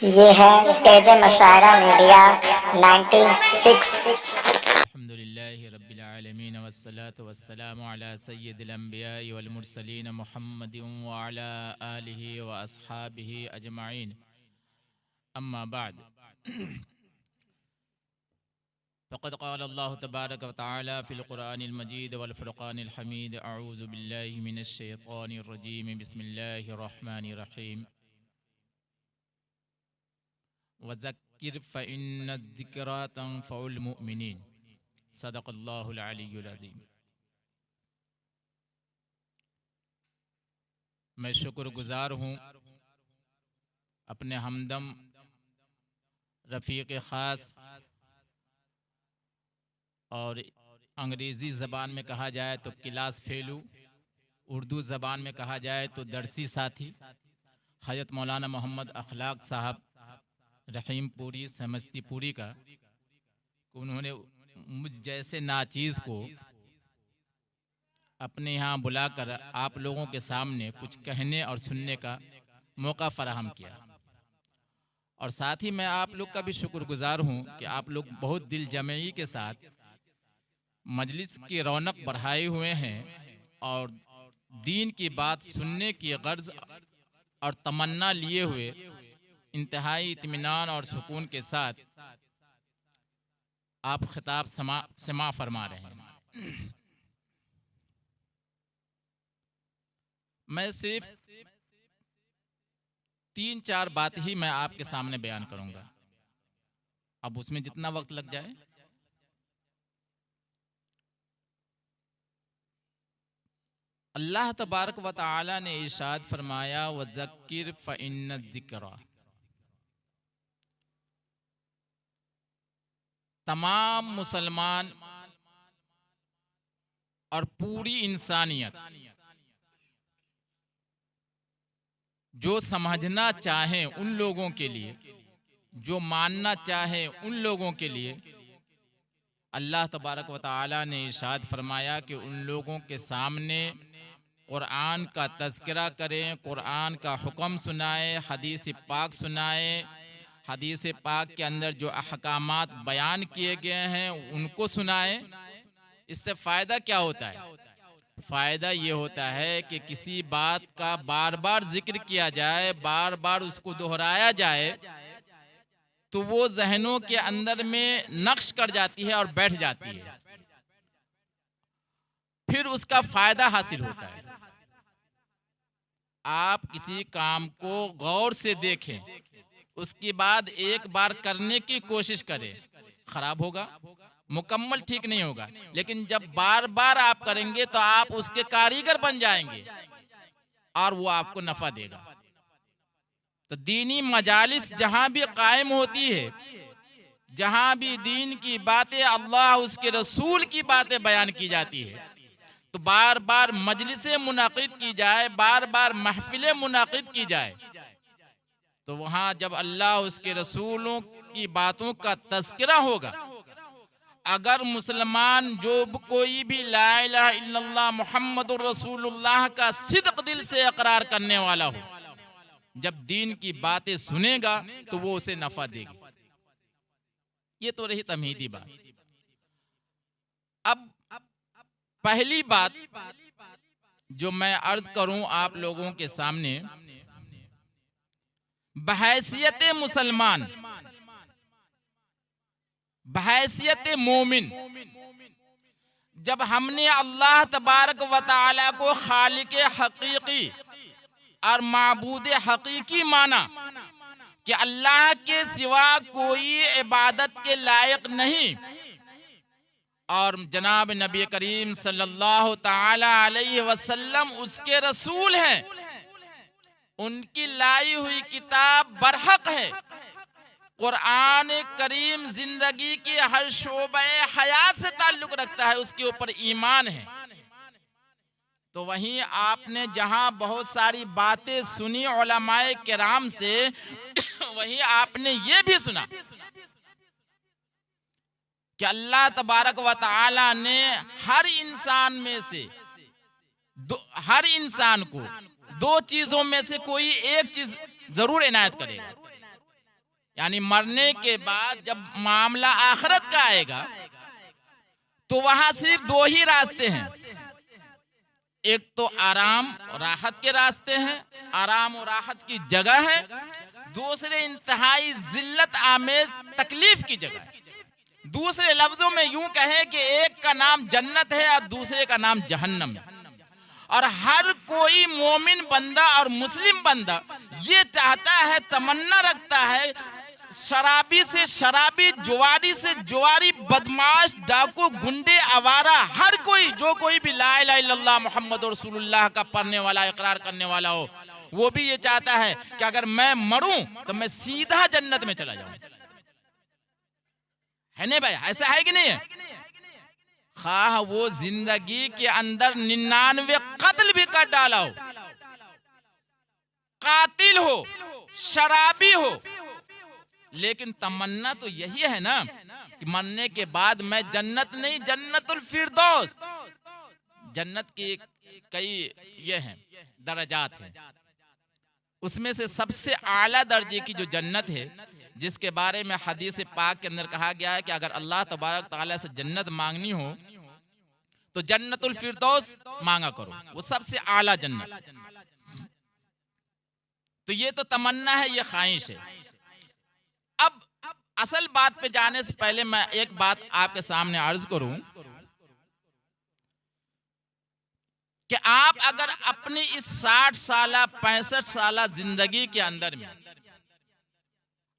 ये है तेज मशायरा मीडिया 96। अल्हम्दुलिल्लाहि रब्बिल आलमीन वस्सलातु वस्सलामु अला सय्यिदिल अंबियाइ वल मुरसलीन मुहम्मदिन व अला आलिहि व अस्हाबिहि अजमाइन। अम्मा बाद फ़क़द क़ाल अल्लाहु तबारक व तआला फ़िल क़ुरआनिल मजीद वल फ़ुरक़ानिल हमीद। अऊज़ु बिल्लाहि मिनश शैतानिर रजीम। बिस्मिल्लाहिर रहमानिर रहीम। वज़क्किर फ़इन्नज़्ज़िक्रा तंफ़उल मुमिनीन। सदक़ल्लाहुल अलीयुल अज़ीम। मैं शुक्रगुज़ार हूँ अपने हमदम रफ़ीक़ ख़ास और अंग्रेज़ी ज़बान में कहा जाए तो क्लास फेलू, उर्दू ज़बान में कहा जाए तो दरसी साथी हज़रत मौलाना मोहम्मद अखलाक साहब रहीमपुरी समस्तीपुरी का, उन्होंने मुझ जैसे नाचीज़ को अपने यहाँ बुलाकर आप लोगों के सामने कुछ कहने और सुनने का मौका फ़राहम किया। और साथ ही मैं आप लोग का भी शुक्रगुज़ार हूँ कि आप लोग बहुत दिल जमई के साथ मजलिस की रौनक बढ़ाए हुए हैं और दीन की बात सुनने की गर्ज और तमन्ना लिए हुए इंतहाई इत्मीनान और सुकून के साथ आप खिताब समा फरमा रहे हैं। मैं सिर्फ 3-4 बात ही मैं आपके सामने बयान करूंगा, अब उसमें जितना वक्त लग जाए। अल्लाह तबारक व तआला ने इरशाद फरमाया, वज़क्किर फ़इन्नज़्ज़िक्रा। तमाम मुसलमान और पूरी इंसानियत जो समझना चाहें उन लोगों के लिए, जो मानना चाहें उन लोगों के लिए, अल्लाह तबारक व तआला ने इरशाद फरमाया कि उन लोगों के सामने कुरान का तज़किरा करें, कुरान का हुक्म सुनाए, हदीस पाक सुनाए, हदीस पाक के अंदर जो अहकामात बयान किए गए हैं उनको सुनाए। इससे फ़ायदा क्या होता है? फ़ायदा ये होता है कि किसी बात का बार बार जिक्र किया जाए, बार बार उसको दोहराया जाए, तो वो जहनों के अंदर में नक्श कर जाती है और बैठ जाती है, फिर उसका फ़ायदा हासिल होता है। आप किसी काम को गौर से देखें, उसके बाद एक बार करने की कोशिश करें, खराब होगा, मुकम्मल ठीक नहीं होगा, लेकिन जब बार बार आप करेंगे तो आप उसके कारीगर बन जाएंगे और वो आपको नफ़ा देगा। तो दीनी मजालिस जहाँ भी कायम होती है, जहाँ भी दीन की बातें, अल्लाह उसके रसूल की बातें बयान की जाती है, तो बार बार मजलिसें मुनाकिद की जाए, बार बार महफिलें मुनाकिद की जाए, तो वहाँ जब अल्लाह उसके रसूलों की बातों का तज़किरा होगा, अगर मुसलमान जो कोई भी ला इलाहा इल्लल्लाह मुहम्मदुर रसूलुल्लाह का सिद्क़ दिल से इकरार करने वाला हो, जब दीन की बातें सुनेगा तो वो उसे नफ़ा देगी। ये तो रही तमहीदी बात। अब पहली बात जो मैं अर्ज करूं आप लोगों के सामने, बहैसियत मुसलमान, बहैसियत मोमिन, जब हमने अल्लाह तबारक व तआला को खालिक हकीकी और माबूद हकीकी माना कि अल्लाह के सिवा कोई इबादत के लायक नहीं, और जनाब नबी करीम सल्लल्लाहु ताला अलैहि वसल्लम उसके रसूल हैं, उनकी लाई हुई किताब बरहक है, कुरान करीम जिंदगी के हर शोबे हयात से ताल्लुक रखता है, उसके ऊपर ईमान है। तो वहीं आपने जहां बहुत सारी बातें सुनी उलमाए किराम से, वहीं आपने ये भी सुना कि अल्लाह तबारक व तआला ने हर इंसान में से हर इंसान को दो चीजों में से कोई एक चीज जरूर इनायत करेगा। यानी मरने के बाद जब मामला आखिरत का आएगा तो वहां सिर्फ दो ही रास्ते हैं, एक तो आराम और राहत के रास्ते हैं, आराम और राहत की जगह है, दूसरे इंतहाई जिल्लत आमेज तकलीफ की जगह है। दूसरे लफ्जों में यूं कहें कि एक का नाम जन्नत है और दूसरे का नाम जहन्नम है। और हर कोई मोमिन बंदा और मुस्लिम बंदा ये चाहता है, तमन्ना रखता है, शराबी से शराबी, जुआरी से जुआरी, बदमाश, डाकू, गुंडे, आवारा, हर कोई जो कोई भी ला इलाहा इल्लल्लाह मुहम्मद रसूलुल्लाह का पढ़ने वाला, इकरार करने वाला हो, वो भी ये चाहता है कि अगर मैं मरूं तो मैं सीधा जन्नत में चला जाऊं। है नहीं भाई, ऐसा है कि नहीं है? खाह वो जिंदगी के अंदर 99 कत्ल भी कर डाला हो, कातिल हो, शराबी हो, लेकिन तमन्ना तो यही है ना कि मरने के बाद मैं जन्नत नहीं, जन्नतुल फिरदौस, जन्नत की कई ये हैं दर्जात हैं, उसमें से सबसे आला दर्जे की जो जन्नत है, जिसके बारे में हदीस पाक के अंदर कहा गया है कि अगर अल्लाह तबारक तआला से जन्नत मांगनी हो तो जन्नतुल फिरदौस मांगा करो, वो सबसे आला जन्नत। तो ये तो तमन्ना है, ये ख्वाहिश है। अब असल बात पे जाने से पहले मैं एक बात आपके सामने अर्ज करूं कि आप अगर अपनी इस 60 साला 65 साला जिंदगी के अंदर में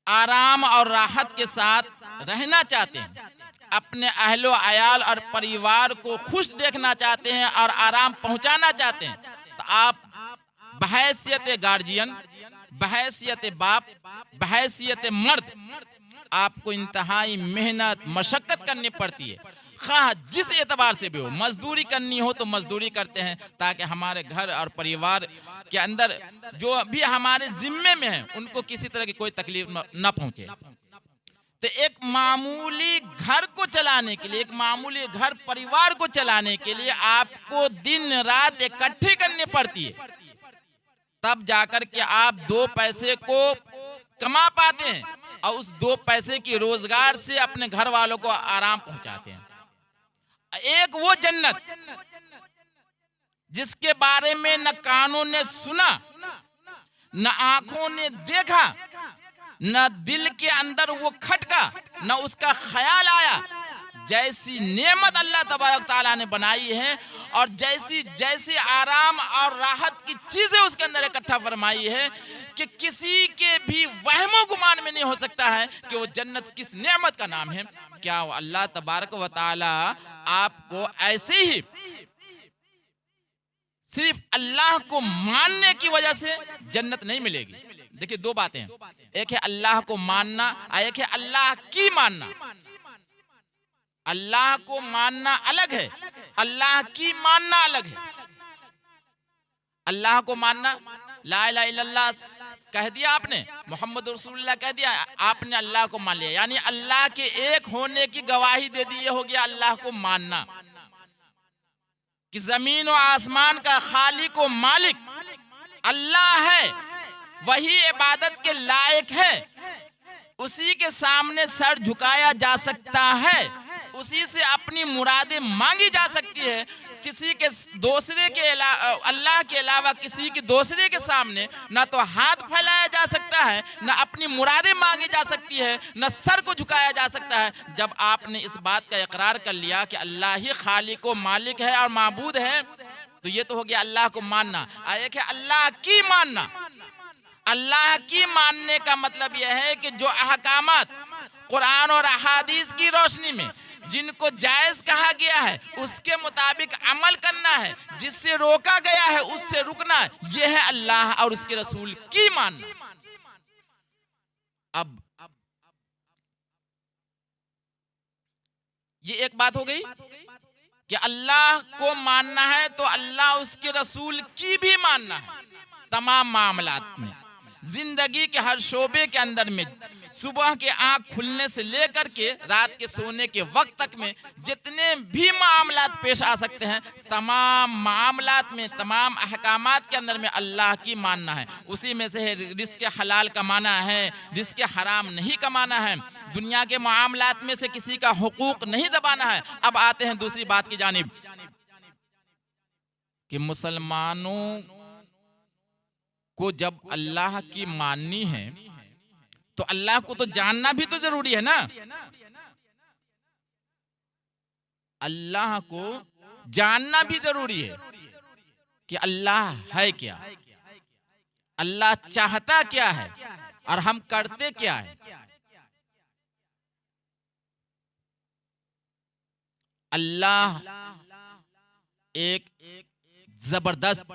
आराम और राहत के साथ रहना चाहते हैं, अपने अहलो अयाल और परिवार को खुश देखना चाहते हैं और आराम पहुंचाना चाहते हैं, तो आप बहैसियत गार्जियन, बहैसियत बाप, बहैसियत मर्द आपको इंतहाई मेहनत मशक्कत करनी पड़ती है। खा जिस एतबार से भी हो, मजदूरी करनी हो तो मजदूरी करते हैं ताकि हमारे घर और परिवार के अंदर जो भी हमारे जिम्मे में है उनको किसी तरह की कोई तकलीफ न पहुंचे। तो एक मामूली घर को चलाने के लिए, एक मामूली घर परिवार को चलाने के लिए आपको दिन रात इकट्ठी करनी पड़ती है, तब जाकर के आप 2 पैसे को कमा पाते हैं और उस 2 पैसे की रोजगार से अपने घर वालों को आराम पहुंचाते हैं। एक वो जन्नत जिसके बारे में न कानों ने सुना, न आंखों ने देखा, न दिल के अंदर वो खटका, न उसका ख्याल आया, जैसी नेमत अल्लाह तबारक ताला ने बनाई है और जैसी जैसी आराम और राहत की चीजें उसके अंदर इकट्ठा फरमाई है कि किसी के भी वहमो गुमान में नहीं हो सकता है कि वो जन्नत किस नेमत का नाम है। क्या अल्लाह तबारक व ताला आपको ऐसे ही सिर्फ अल्लाह को मानने की वजह से जन्नत नहीं मिलेगी। देखिए 2 बातें हैं, एक है अल्लाह को मानना और एक है अल्लाह की मानना। अल्लाह को मानना अलग है, अल्लाह की मानना अलग है। अल्लाह को मानना, ला इलाहा इल्लल्लाह कह दिया आपने, मोहम्मद रसूलुल्लाह कह दिया, आपने अल्लाह को मान लिया, यानी अल्लाह के एक होने की गवाही दे दी। ये हो गया अल्लाह को मानना कि जमीन और आसमान का खालिक व मालिक अल्लाह है, वही इबादत के लायक है, उसी के सामने सर झुकाया जा सकता है, उसी से अपनी मुरादें मांगी जा सकती है। किसी के दूसरे के अल्लाह के अलावा किसी के दूसरे के सामने ना तो हाथ फैलाया जा सकता है, ना अपनी मुरादें मांगी जा सकती है, ना सर को झुकाया जा सकता है। जब आपने इस बात का इकरार कर लिया कि अल्लाह ही खालिक व मालिक है और माबूद है, तो ये तो हो गया अल्लाह को मानना। एक है अल्लाह की मानना। अल्लाह की मानने का मतलब यह है कि जो अहकामात कुरान और अहादीस की रोशनी में जिनको जायज कहा गया है उसके मुताबिक अमल करना है, जिससे रोका गया है उससे रुकना है, यह है अल्लाह और उसके रसूल की मानना। अब ये एक बात हो गई कि अल्लाह को मानना है तो अल्लाह उसके रसूल की भी मानना है तमाम मामलात में। जिंदगी के हर शोबे के अंदर में, सुबह के आंख खुलने से लेकर के रात के सोने के वक्त तक में जितने भी मामलात पेश आ सकते हैं, तमाम मामलात में, तमाम अहकामात के अंदर में अल्लाह की मानना है। उसी में से रिस्क हलाल कमाना है, रिस्क हराम नहीं कमाना है, दुनिया के मामलात में से किसी का हुकूक नहीं दबाना है। अब आते हैं दूसरी बात की जानिब कि मुसलमानों को जब अल्लाह की माननी है तो अल्लाह को तो जानना भी तो जरूरी है ना। अल्लाह को जानना भी जरूरी है कि अल्लाह है क्या, अल्लाह चाहता क्या है और हम करते क्या है। अल्लाह एक जबरदस्त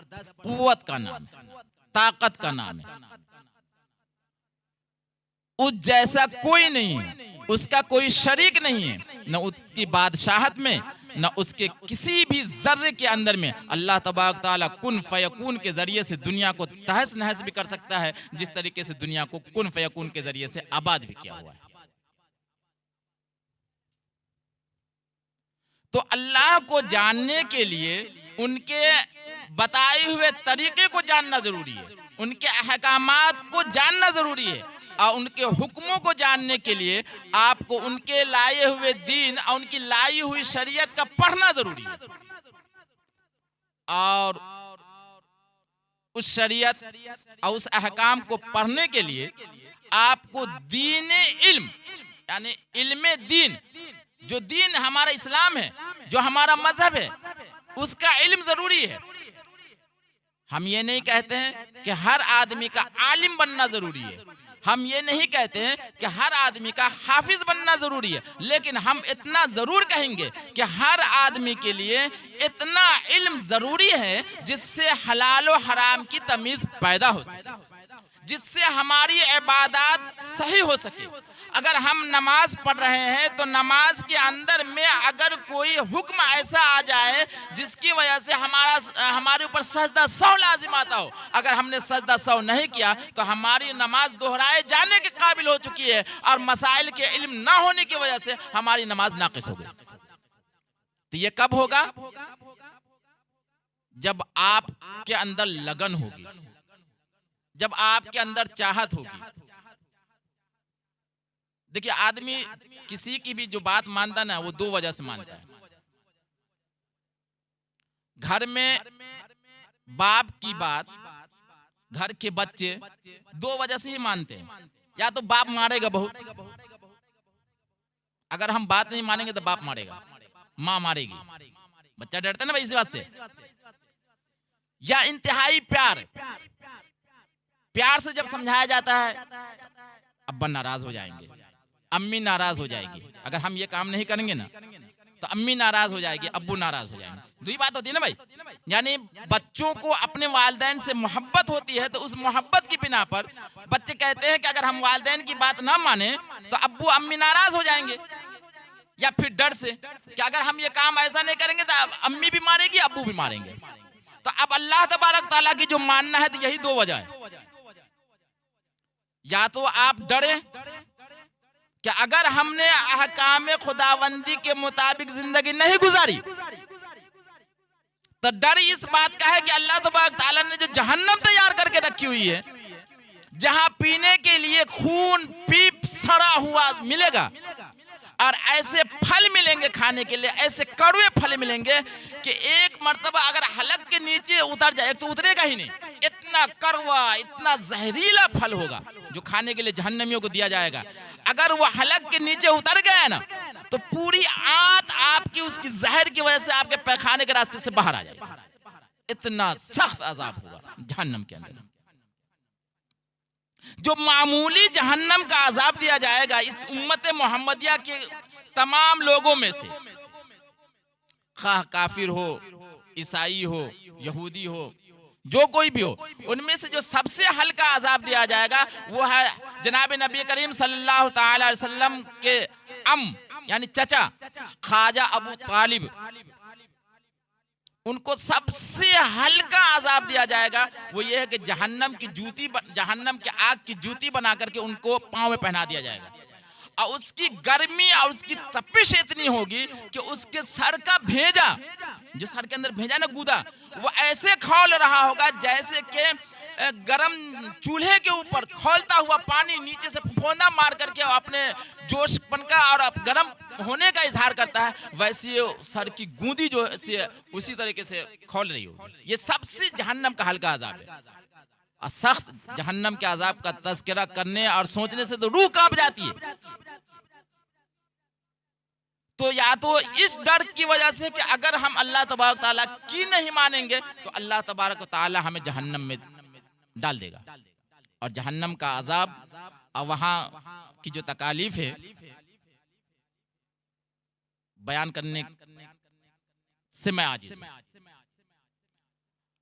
कुव्वत का नाम है, ताकत का नाम है। उस जैसा कोई नहीं है, उसका कोई शरीक नहीं है, न उसकी बादशाहत में, न उसके किसी भी जर्रे के अंदर में। अल्लाह तबारक तआला कुन फयकून के जरिए से दुनिया को तहस नहस भी कर सकता है, जिस तरीके से दुनिया को कुन फयकून के जरिए से आबाद भी किया हुआ है। तो अल्लाह को जानने के लिए उनके बताए हुए तरीके को जानना जरूरी है, उनके अहकामात को जानना जरूरी है, और उनके हुक्मों को जानने के लिए आपको उनके लाए हुए दीन और उनकी लाई हुई शरीयत का पढ़ना जरूरी है। और उस शरीयत और उस अहकाम को पढ़ने के लिए आपको दीन इल्म यानी इल्म दीन, जो दीन हमारा इस्लाम है, जो हमारा मजहब है, उसका इल्म जरूरी है। हम ये नहीं कहते हैं कि हर आदमी का आलिम बनना जरूरी है, हम ये नहीं कहते हैं कि हर आदमी का हाफिज बनना जरूरी है, लेकिन हम इतना जरूर कहेंगे कि हर आदमी के लिए इतना इल्म जरूरी है जिससे हलाल और हराम की तमीज पैदा हो सके, जिससे हमारी इबादत सही हो सके। अगर हम नमाज पढ़ रहे हैं तो नमाज के अंदर में अगर कोई हुक्म ऐसा आ जाए जिसकी वजह से हमारे ऊपर सजदा सौ लाजिम आता हो, अगर हमने सजदा सौ नहीं किया तो हमारी नमाज दोहराए जाने के काबिल हो चुकी है, और मसाइल के इल्म ना होने की वजह से हमारी नमाज नाकिस हो गई। तो ये कब होगा? जब आपके अंदर लगन होगी, जब आपके अंदर चाहत होगी। देखिए, आदमी किसी की भी जो बात मानता ना, वो दो वजह से मानता है। घर में बाप की बात घर के बच्चे दो वजह से ही मानते हैं। या तो बाप मारेगा बहुत, अगर हम बात नहीं मानेंगे तो बाप मारेगा, माँ मारेगी, बच्चा डरता है ना भाई इसी बात से। या इंतहाई प्यार से जब समझाया जाता है, अब्बा नाराज हो जाएंगे, अम्मी नाराज हो जाएगी, अगर हम ये काम नहीं करेंगे ना तो अम्मी नाराज हो जाएगी, अब्बू नाराज हो जाएंगे। दो ही बात होती है ना भाई। यानी बच्चों को अपने वालिदैन से मोहब्बत होती है, तो उस मोहब्बत की बिना पर बच्चे कहते हैं कि अगर हम वालिदैन की बात ना माने तो अब्बू अम्मी नाराज हो जाएंगे। या फिर डर से कि अगर हम ये काम ऐसा नहीं करेंगे तो अम्मी भी मारेगी, अब्बू भी मारेंगे। तो अब अल्लाह तबारक तआला की जो मानना है, तो यही दो वजह है। या तो आप डरे कि अगर हमने अहकाम खुदावंदी के मुताबिक जिंदगी नहीं गुजारी, तो डर इस बात का है कि अल्लाह तबारक तआला ने जो जहन्नम तैयार करके रखी हुई है, जहां पीने के लिए खून पीप सड़ा हुआ मिलेगा, और ऐसे फल मिलेंगे खाने के लिए, ऐसे कड़वे फल मिलेंगे कि एक मर्तबा अगर हलक के नीचे उतर जाए तो उतरेगा ही नहीं। इतना कड़वा, इतना जहरीला फल होगा जो खाने के लिए जहन्नमियों को दिया जाएगा। अगर वो हलक के नीचे उतर गया ना, तो पूरी आंत आपकी उसकी जहर की वजह से आपके पैखाने के रास्ते से बाहर आ जाएगी। इतना सख्त अजाब होगा जहन्नम के अंदर। जो मामूली जहन्नम का अजाब दिया जाएगा इस उम्मत मोहम्मदिया के तमाम लोगों में से, खाह काफिर हो, ईसाई हो, यहूदी हो, जो कोई भी हो, उनमें से जो सबसे हल्का अजाब दिया जाएगा वो है जनाब नबी करीम सल्लल्लाहु ताला अलैहि वसल्लम के यानी चचा ख्वाजा अबू तालिब, उनको सबसे हल्का अजाब दिया जाएगा। वो ये है कि जहन्नम की आग की जूती बना करके उनको पांव में पहना दिया जाएगा, और उसकी गर्मी और उसकी तपिश इतनी होगी कि उसके सर का भेजा, जो सर के अंदर भेजा ना गूदा, वो ऐसे खौल रहा होगा जैसे कि गरम चूल्हे के ऊपर खौलता हुआ पानी नीचे से फुफोंदा मार करके अपने जोशपन का और गरम होने का इजहार करता है, वैसे सर की गूंदी जो है उसी तरीके से खौल रही होगी। ये सबसे जहन्नम का हल्का अजाब है। और सख्त जहन्नम के अजाब का तज़किरा करने और सोचने से तो रूह कांप जाती है। तो या तो इस डर की वजह से कि अगर हम अल्लाह तबारक ताला की नहीं मानेंगे तो अल्लाह तबारक ताला हमें जहन्नम में डाल देगा, और जहन्नम का अजाब और वहां की जो तकालीफ है बयान करने से मैं आजिज़ हूं।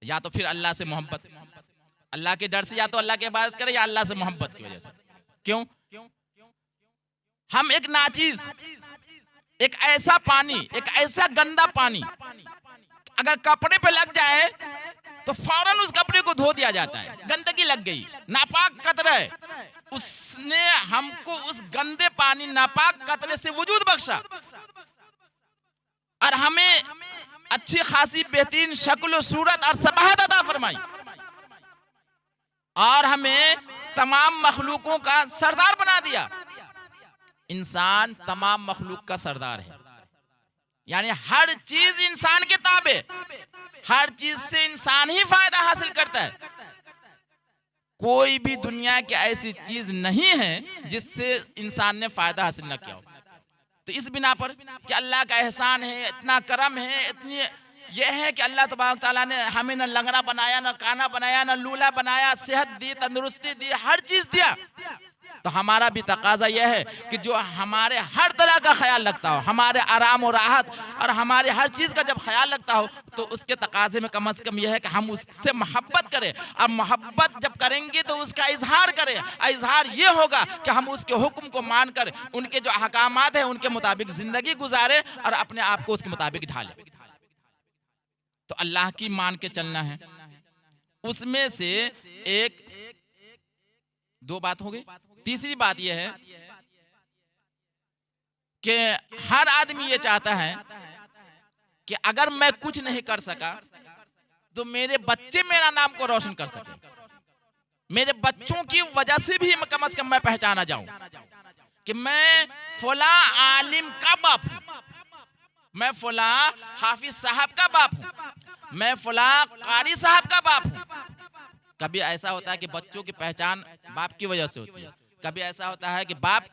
या तो फिर अल्लाह से मोहब्बत, अल्लाह के डर से, या तो अल्लाह की इबादत करें, या अल्लाह से मोहब्बत की वजह से। क्यों? हम एक नाचीज, एक ऐसा पानी, एक ऐसा गंदा पानी अगर कपड़े पे लग जाए तो फौरन उस कपड़े को धो दिया जाता है। गंदगी लग गई, नापाक कतरा है, उसने हमको उस गंदे पानी नापाक कतरे से वजूद बख्शा और हमें अच्छी खासी बेहतरीन शक्ल सूरत और सबाहत अता फरमाई, और हमें तमाम मखलूकों का सरदार बना दिया। इंसान तमाम मखलूक का सरदार है, यानी हर चीज इंसान के ताबे, हर चीज से इंसान ही फायदा हासिल करता है। कोई भी दुनिया की ऐसी चीज नहीं है जिससे इंसान ने फायदा हासिल न किया हो। तो इस बिना पर कि अल्लाह का एहसान है, इतना करम है, इतनी यह है कि अल्लाह तबारक ताला ने हमें न लंगड़ा बनाया, न काना बनाया, न लूला बनाया, सेहत दी, तंदुरुस्ती दी, हर चीज दिया। तो हमारा भी तकाजा यह है कि जो हमारे हर तरह का ख्याल रखता हो, हमारे आराम और राहत और हमारे हर चीज़ का जब ख्याल रखता हो, तो उसके तकाजे में कम से कम यह है कि हम उससे मोहब्बत करें। अब मोहब्बत जब करेंगे तो उसका इजहार करें। इजहार ये होगा कि हम उसके हुक्म को मानकर उनके जो अहकामात हैं उनके मुताबिक ज़िंदगी गुजारें और अपने आप को उसके मुताबिक ढालें। तो अल्लाह की मान के चलना है। उसमें से एक दो बात हो गई। तीसरी बात यह है कि हर आदमी ये चाहता है कि अगर मैं कुछ नहीं कर सका तो मेरे बच्चे मेरा नाम को रोशन कर सके, मेरे बच्चों की वजह से भी कम से कम मैं पहचाना जाऊं कि मैं फला आलिम का बाप हूं, मैं फला हाफिज साहब का बाप हूं, मैं फला कारी साहब का बाप हूं। कभी ऐसा होता है कि बच्चों की पहचान बाप की वजह से होती है, कभी ऐसा होता है कि बाप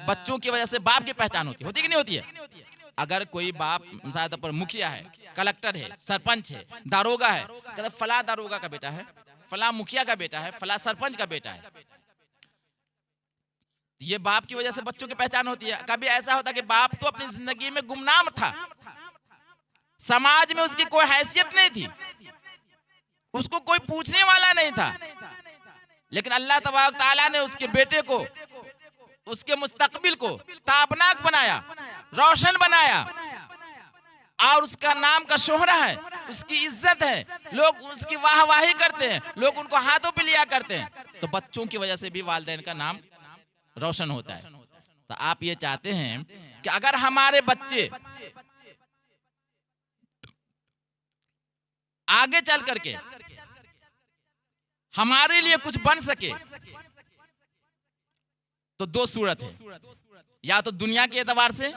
बच्चों की वजह से बाप की पहचान होती है कि नहीं होती है। अगर कोई बाप मिसाल तौर पर मुखिया है, कलेक्टर है, सरपंच है, दारोगा है, कहते फला दारोगा का बेटा है, फला मुखिया का बेटा है, फला सरपंच का बेटा है, ये बाप की वजह से बच्चों की पहचान होती है। कभी ऐसा होता है कि बाप तो अपनी जिंदगी में गुमनाम था, समाज में उसकी कोई हैसियत नहीं थी, उसको कोई पूछने वाला नहीं था, लेकिन अल्लाह तबारक ताला ने उसके बेटे को, उसके मुस्तकबिल को ताबनाक बनाया, रोशन बनाया, और उसका नाम का शोहरा है, उसकी इज्जत है, लोग उसकी वाहवाही करते हैं, लोग उनको हाथों पे लिया करते हैं। तो बच्चों की वजह से भी वालिदैन का नाम रोशन होता है। तो आप ये चाहते हैं कि अगर हमारे बच्चे आगे चल करके हमारे लिए कुछ बन सके तो दो सूरत है, या तो दुनिया के एतबार से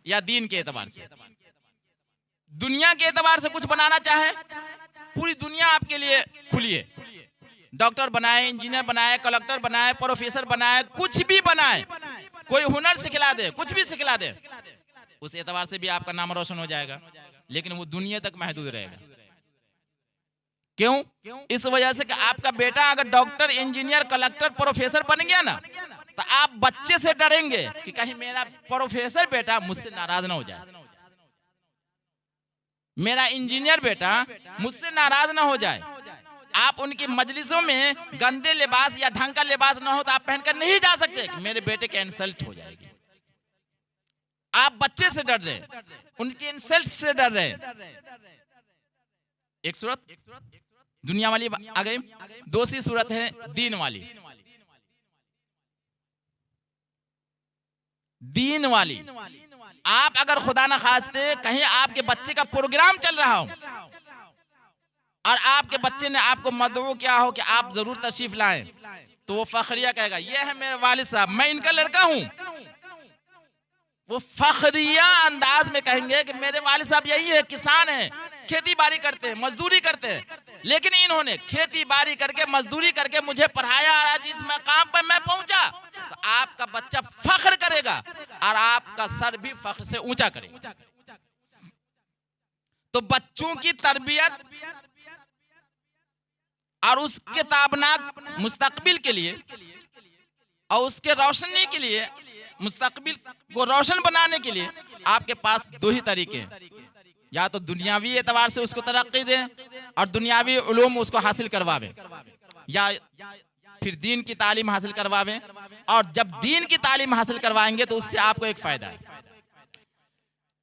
या दीन के एतबार से। दुनिया के एतबार से कुछ बनाना चाहे, पूरी दुनिया आपके लिए खुली है, डॉक्टर बनाए, इंजीनियर बनाए, कलेक्टर बनाए, प्रोफेसर बनाए, कुछ भी बनाए, कोई हुनर सिखला दे, कुछ भी सिखला दे, उस एतबार से भी आपका नाम रोशन हो जाएगा, लेकिन वो दुनिया तक महदूद रहेगा। क्यों? इस वजह से कि आपका बेटा अगर डॉक्टर, इंजीनियर, कलेक्टर, प्रोफेसर बन गया ना, तो आप बच्चे से डरेंगे कि कहीं मेरा प्रोफेसर बेटा मुझसे नाराज ना हो जाए, मेरा इंजीनियर बेटा मुझसे नाराज ना हो जाए। आप उनकी मजलिसों में गंदे लिबास या ढंग का लिबास ना हो तो आप पहनकर नहीं जा सकते, कि मेरे बेटे के इंसल्ट हो जाएगी। आप बच्चे से डर रहे, उनके इंसल्ट से डर रहे। एक सूरत दुनिया वाली आ गई, दूसरी सूरत है दीन वाली। दीन वाली, आप अगर खुदा न खास्ते कहीं आपके बच्चे का प्रोग्राम चल रहा हो और आपके बच्चे ने आपको मदऊ किया हो कि आप जरूर तशरीफ लाएं, तो वो फखरिया कहेगा ये है मेरे वालिद साहब, मैं इनका लड़का हूं। वो फखरिया अंदाज में कहेंगे कि मेरे वालिद साहब यही है, किसान है, खेती बाड़ी करते हैं, मजदूरी करते हैं, लेकिन इन्होंने खेती बाड़ी करके मजदूरी करके मुझे पढ़ाया और आज इस मकाम पर मैं पहुंचा। तो आपका बच्चा फख्र करेगा और आपका सर भी फख्र से ऊंचा करेगा। तो बच्चों की तरबियत और उसके ताबनाक मुस्तकबिल के लिए और उसके रोशनी के लिए, मुस्तकबिल को रोशन बनाने के लिए आपके पास दो ही तरीके हैं, या तो दुनियावी एतबार से उसको तरक्की दें और दुनियावी उलूम उसको हासिल करवावें, या फिर दीन की तालीम हासिल करवावें। और जब दीन की तालीम हासिल करवाएंगे तो उससे आपको एक फायदा है,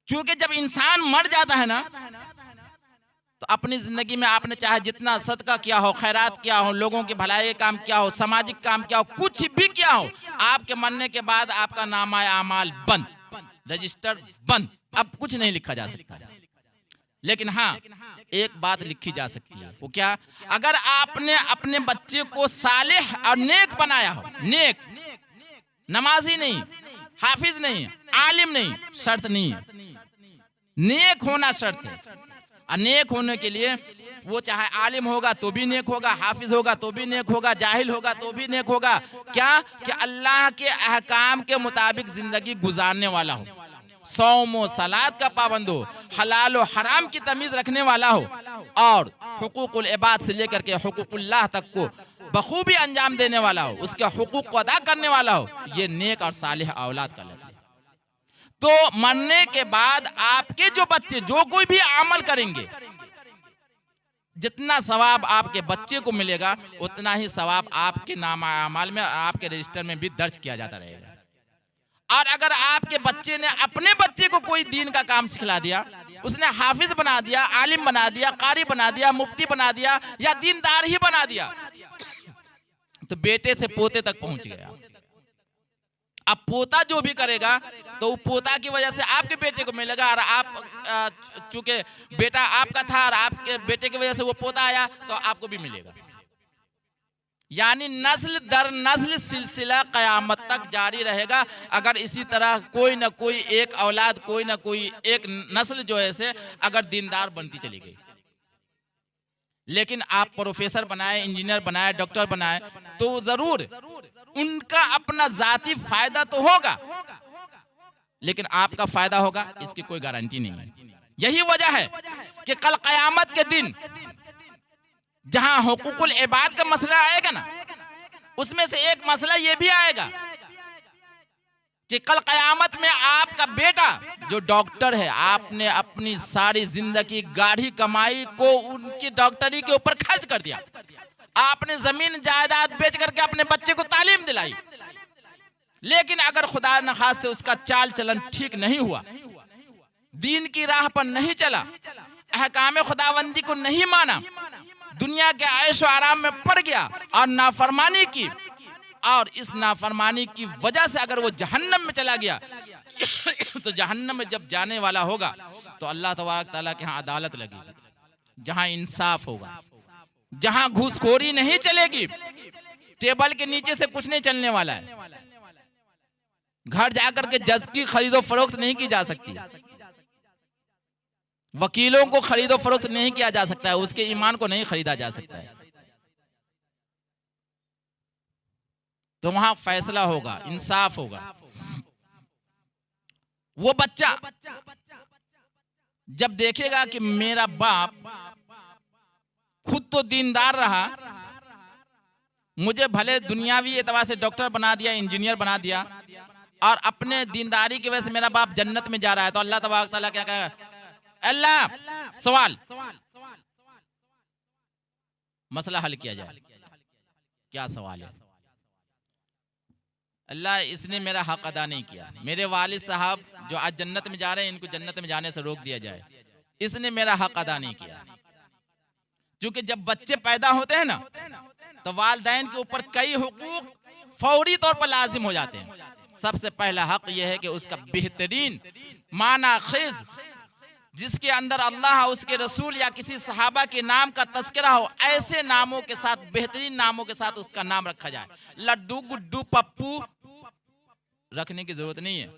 क्योंकि जब इंसान मर जाता है ना, तो अपनी जिंदगी में आपने चाहे जितना सदका किया हो, खैरात किया हो, लोगों की भलाई काम किया हो, सामाजिक काम किया हो, कुछ भी किया हो, आपके मरने के बाद आपका नामा आमाल बंद, रजिस्टर बंद, अब कुछ नहीं लिखा जा सकता। लेकिन हाँ, एक बात लिखी जा सकती है, वो क्या? अगर आपने अपने बच्चे को सालेह और नेक बनाया हो, नेक, नमाजी नहीं, हाफिज नहीं, आलिम नहीं, शर्त नहीं है, नेक होना शर्त है। अनेक होने के लिए वो चाहे आलिम होगा तो भी नेक होगा, हाफिज होगा तो भी नेक होगा, जाहिल होगा तो भी नेक होगा। क्या? कि अल्लाह के अहकाम के मुताबिक जिंदगी गुजारने वाला हो, सौम व सलात का पाबंद हो, हलाल व हराम की तमीज रखने वाला हो, और हुकूकुल इबाद से लेकर के हुकूकुल्लाह तक को बखूबी अंजाम देने वाला हो, उसके हुकूक को अदा करने वाला हो। ये नेक और सालिह औलाद का लक्षण है। तो मरने के बाद आपके जो बच्चे जो कोई भी अमल करेंगे, जितना सवाब आपके बच्चे को मिलेगा उतना ही सवाब आपके नामा अमाल में, आपके रजिस्टर में भी दर्ज किया जाता रहेगा। और अगर आपके बच्चे ने अपने बच्चे को कोई दीन का काम सिखला दिया, उसने हाफिज बना दिया, आलिम बना दिया, कारी बना दिया, मुफ्ती बना दिया या दीनदार ही बना दिया, तो बेटे से पोते तक पहुंच गया। अब पोता जो भी करेगा तो पोता की वजह से आपके बेटे को मिलेगा, और आप चूंकि बेटा आपका था और आपके बेटे की वजह से वो पोता आया तो आपको भी मिलेगा। यानी नस्ल दर नस्ल सिलसिला कयामत तक जारी रहेगा। अगर इसी तरह कोई ना कोई एक औलाद, कोई ना कोई एक नस्ल जो है से अगर दीनदार बनती चली गई, लेकिन आप प्रोफेसर बनाए, इंजीनियर बनाए, डॉक्टर बनाए, तो जरूर उनका अपना जाती फायदा तो होगा, लेकिन आपका फायदा होगा इसकी कोई गारंटी नहीं है। यही वजह है कि कल कयामत के दिन जहां हुकूकुल इबाद का मसला आएगा ना, उसमें से एक मसला यह भी आएगा कि कल कयामत में आपका बेटा जो डॉक्टर है, आपने अपनी सारी जिंदगी गाढ़ी कमाई को उनकी डॉक्टरी के ऊपर खर्च कर दिया, आपने जमीन जायदाद बेच करके अपने बच्चे को तालीम दिलाई, लेकिन अगर खुदा न खास्ते उसका चाल चलन ठीक नहीं हुआ, दीन की राह पर नहीं चला, अहकाम खुदावंदी को नहीं माना, दुनिया के ऐश आराम में पड़ गया और नाफरमानी की, और इस नाफरमानी की वजह से अगर वो जहन्नम में चला गया तो जहन्नम में जब जाने वाला होगा तो अल्लाह तबारक तआला के यहाँ अदालत लगेगी, जहां इंसाफ होगा, जहां घूसखोरी नहीं चलेगी, टेबल के नीचे से कुछ नहीं चलने वाला है, घर जाकर के जज की खरीदो फरोख्त नहीं की जा सकती, वकीलों को खरीदो फरोख्त नहीं किया जा सकता है, उसके ईमान को नहीं खरीदा जा सकता है। तो वहां फैसला होगा, इंसाफ होगा। वो बच्चा जब देखेगा कि मेरा बाप खुद तो दीनदार रहा, मुझे भले दुनियावी एतबार से डॉक्टर बना दिया, इंजीनियर बना दिया, और अपने दीनदारी की वजह से मेरा बाप जन्नत में जा रहा है, तो अल्लाह तबारक तआला क्या कहेगा? अल्लाह सवाल, मसला हल किया जाए। क्या सवाल है? अल्लाह इसने मेरा हक अदा नहीं किया, मेरे वालिद साहब जो आज जन्नत में जा रहे हैं इनको जन्नत में जाने से रोक दिया जाए, इसने मेरा हक अदा नहीं किया। क्योंकि जब बच्चे पैदा होते हैं ना तो वालिदैन के ऊपर कई हुकूक फौरी तौर पर लाजिम हो जाते हैं। सबसे पहला हक यह है कि उसका बेहतरीन माना खिज, जिसके अंदर अल्लाह उसके रसूल या किसी सहाबा के नाम का तस्करा हो, ऐसे नामों के साथ, बेहतरीन नामों के साथ उसका नाम रखा जाए। लड्डू गुड्डू पप्पू रखने की जरूरत नहीं है,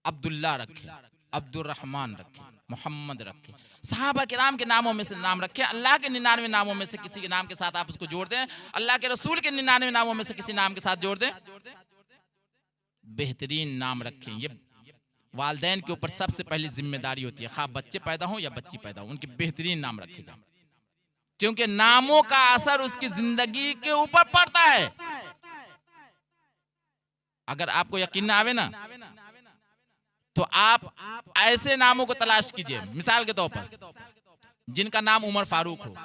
अब्दुल्ला रखे, अब्दुल रहमान रखे, मोहम्मद रखे, सहाबा किराम के नामों में से नाम रखे। अल्लाह के 99 नामों में से किसी के नाम के साथ आप उसको जोड़ दें, अल्लाह के रसूल के 99 नामों में से किसी नाम के साथ जोड़ दें, बेहतरीन नाम रखें। ये वालिदैन के ऊपर सबसे पहली जिम्मेदारी होती है, खा बच्चे पैदा हो या बच्ची पैदा हो, उनके बेहतरीन नाम रखे जाए, क्योंकि नामों का असर उसकी जिंदगी के ऊपर पड़ता है। अगर आपको यकीन ना आवे ना तो आप ऐसे नामों को तलाश कीजिए। मिसाल के तौर पर जिनका नाम उमर फारूक हो,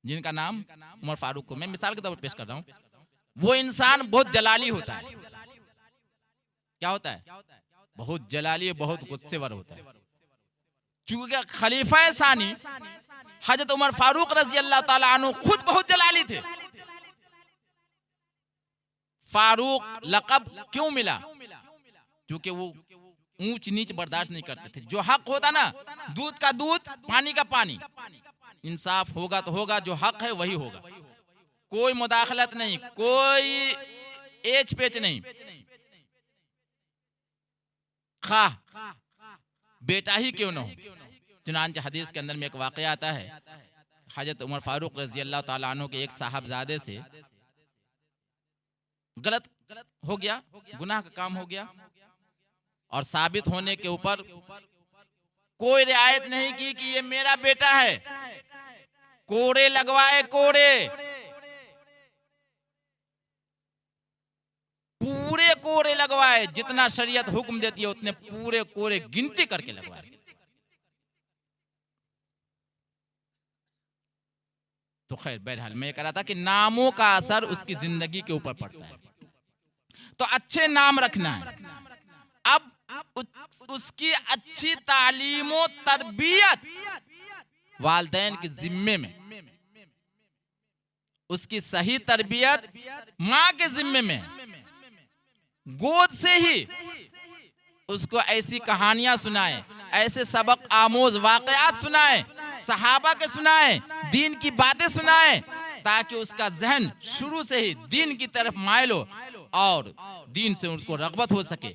जिनका नाम उमर फारूक हो, मैं मिसाल के तौर पर पेश कर रहा हूं, वो इंसान बहुत जलाली होता है। क्या होता है? बहुत जलाली, बहुत गुस्सेवर होता है। चूंकि खलीफा सानी हजरत उमर फारूक रजी अल्लाह ताला अन्हु खुद बहुत जलाली थे। फारूक लक़ब क्यों मिला? क्योंकि वो ऊंच नीच बर्दाश्त नहीं करते थे। जो हक होता ना, दूध का दूध, पानी का पानी, इंसाफ होगा तो होगा, जो हक है वही होगा, कोई मुदाखलत नहीं, कोई एच पेच नहीं, खा बेटा ही क्यों न हो। चुनांचे हदीस के अंदर में एक वाक़या आता है, हजरत उमर फारूक रजी अल्लाह ताला अन्हु के एक साहबजादे से गलत हो गया, गुनाह का काम हो गया, और साबित होने के ऊपर कोई रियायत नहीं की कि ये मेरा बेटा है। कोड़े लगवाए, कोड़े, पूरे कोड़े लगवाए, जितना शरीयत हुक्म देती है उतने पूरे कोड़े गिनती करके लगवाए। तो खैर, बहरहाल मैं कह रहा था कि नामों का असर उसकी जिंदगी के ऊपर पड़ता है, तो अच्छे नाम रखना है। अब उसकी अच्छी तालीम और तरबियत वालिदैन के जिम्मे में, उसकी सही तरबियत माँ के जिम्मे में। गोद से ही उसको ऐसी कहानियां सुनाए, ऐसे सबक आमोज वाकयात सुनाए, सहाबा के सुनाए, दीन की बातें सुनाए, ताकि उसका जहन शुरू से ही दीन की तरफ मायल हो और दीन से उसको रग़बत हो सके।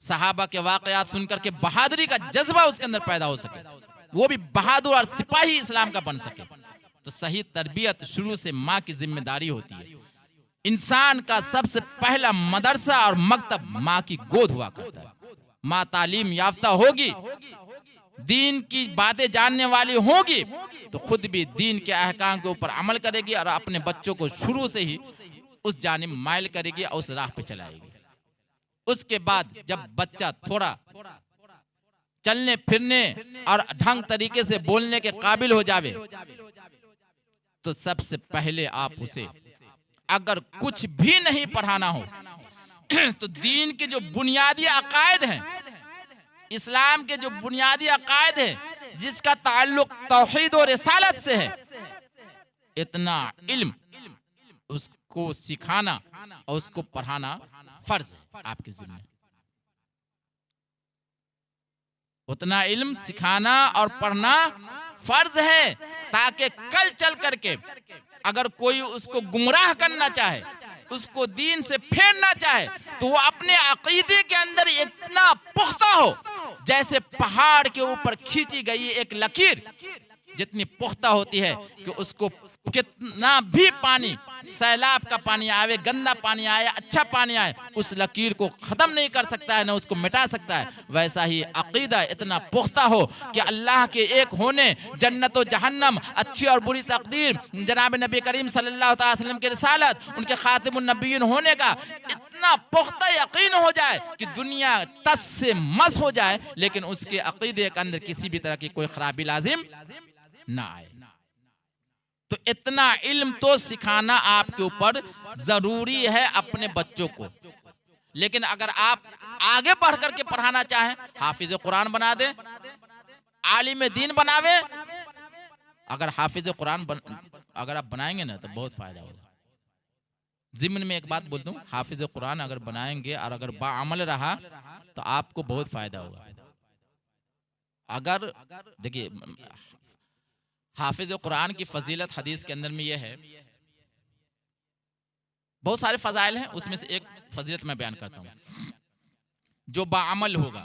सहाबा के वाकयात सुनकर के बहादुरी का जज्बा उसके अंदर पैदा हो सके, वो भी बहादुर और सिपाही इस्लाम का बन सके। तो सही तरबियत शुरू से माँ की जिम्मेदारी होती है। इंसान का सबसे पहला मदरसा और मकतब माँ की गोद हुआ करता है। माँ तालीम याफ्ता होगी, दीन की बातें जानने वाली होगी, तो खुद भी दीन के अहकाम के ऊपर अमल करेगी और अपने बच्चों को शुरू से ही उस जानिब माइल करेगी और उस राह पे चलाएगी। उसके बाद जब बच्चा थोड़ा चलने फिरने और ढंग तरीके से बोलने के काबिल हो जावे, तो सबसे पहले आप उसे अगर कुछ भी नहीं पढ़ाना हो तो दीन के जो बुनियादी अकायद हैं, इस्लाम के जो बुनियादी अकायद है जिसका ताल्लुक तौहीद और रिसालत से है, इतना इल्म उसको सिखाना और उसको पढ़ाना फर्ज है आपके जिम्मे। उतना इल्म सिखाना और पढ़ना फर्ज है, ताकि कल चल करके अगर कोई उसको गुमराह करना चाहे, उसको दीन से फेरना चाहे, तो वो अपने अकीदे के अंदर इतना पुख्ता हो जैसे पहाड़ के ऊपर खींची गई एक लकीर जितनी पुख्ता होती है कि उसको कितना भी पानी, सैलाब का पानी आवे, गंदा पानी आए, अच्छा पानी आए, उस लकीर को खत्म नहीं कर सकता है, ना उसको मिटा सकता है। वैसा ही अकीदा इतना पुख्ता हो कि अल्लाह के एक होने, जन्नत और जहन्नम, अच्छी और बुरी तकदीर, जनाब नबी करीम सल्लल्लाहु अलैहि वसल्लम की रिसालत, उनके खातिमुन नबिय्यीन होने का इतना पुख्ता यकीन हो जाए कि दुनिया टस से मस हो जाए, लेकिन उसके अकीदे के अंदर किसी भी तरह की कोई खराबी लाजिम ना आए। तो इतना इल्म तो सिखाना आपके ऊपर जरूरी है अपने बच्चों को। लेकिन अगर आप आगे बढ़ करके पढ़ाना चाहें, हाफिज कुरान बना दे, आलिम दीन बनावे। अगर हाफिज कुरान अगर आप बनाएंगे ना तो बहुत फायदा होगा। जिम्न में एक बात बोलता हूँ, हाफिज कुरान अगर बनाएंगे और अगर बाअमल रहा तो आपको बहुत फायदा होगा। अगर देखिए, हाफिज कुरान की फजीलत हदीस के अंदर में यह है, बहुत सारे फजाइल हैं, उसमें से एक फजीलत मैं बयान करता हूँ। जो बाअमल होगा,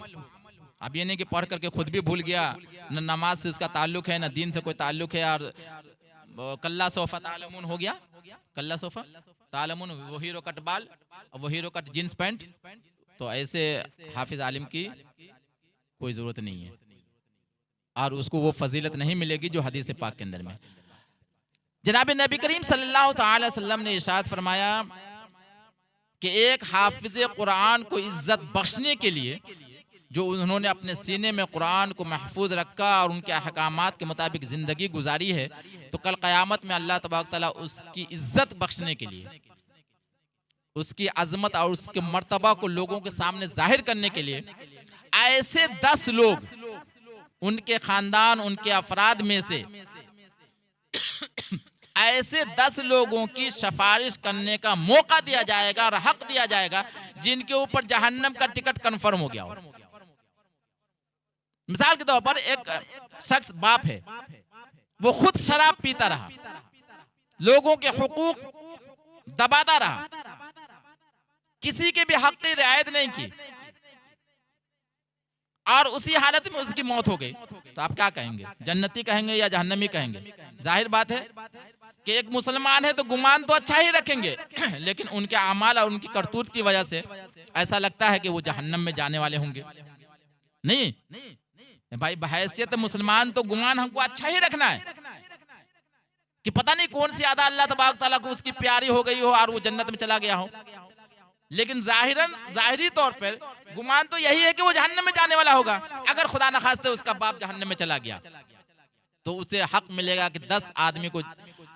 अब ये नहीं कि पढ़ करके खुद भी भूल गया, न नमाज से उसका ताल्लुक है, न दीन से कोई ताल्लुक है, और कल्ला सोफा तालमुन हो गया, कल्ला सोफा तालमुन, वो हीरो कट बाल और वो हीरो कट जींस पैंट, तो ऐसे हाफिज आलिम की कोई जरूरत नहीं है और उसको वो फजीलत नहीं मिलेगी जो हदीस पाक के अंदर में। जनाब नबी करीम सल्लल्लाहु अलैहि वसल्लम ने इरशाद फरमाया कि एक हाफिज कुरान को इज्जत बख्शने के लिए, जो उन्होंने अपने सीने में कुरान को महफूज रखा और उनके अहकामात के मुताबिक ज़िंदगी गुजारी है, तो कल क़यामत में अल्लाह तबारक तआला उसकी इज्जत बख्शने के लिए, उसकी अजमत और उसके मर्तबा को लोगों के सामने जाहिर करने के लिए ऐसे 10 लोग, उनके खानदान, उनके अफराद में से ऐसे 10 लोगों की सिफारिश करने का मौका दिया जाएगा और हक दिया जाएगा जिनके ऊपर जहन्नम का टिकट कंफर्म हो गया हो। मिसाल के तौर पर एक शख्स बाप है, वो खुद शराब पीता रहा, लोगों के हुकूक दबाता रहा, किसी के भी हक की रियायत नहीं की और उसी हालत में उसकी मौत हो गई, तो आप क्या कहेंगे? जन्नती कहेंगे या जहन्नमी कहेंगे? जाहिर बात है कि एक मुसलमान है तो गुमान तो अच्छा ही रखेंगे, लेकिन उनके अमाल और उनकी करतूत की वजह से ऐसा लगता है कि वो जहन्नम में जाने वाले होंगे। नहीं भाई, बहैसियत मुसलमान तो गुमान हमको अच्छा ही रखना है कि पता नहीं कौन सी अदा अल्लाह तबारक तआला को उसकी प्यारी हो गई हो और वो जन्नत में चला गया हो, लेकिन जाहिरी तौर पर गुमान तो यही है कि वो जहन्नम में जाने वाला होगा। अगर खुदा न खास्ते उसका बाप जहन्नम में चला गया तो उसे हक मिलेगा कि 10 आदमी को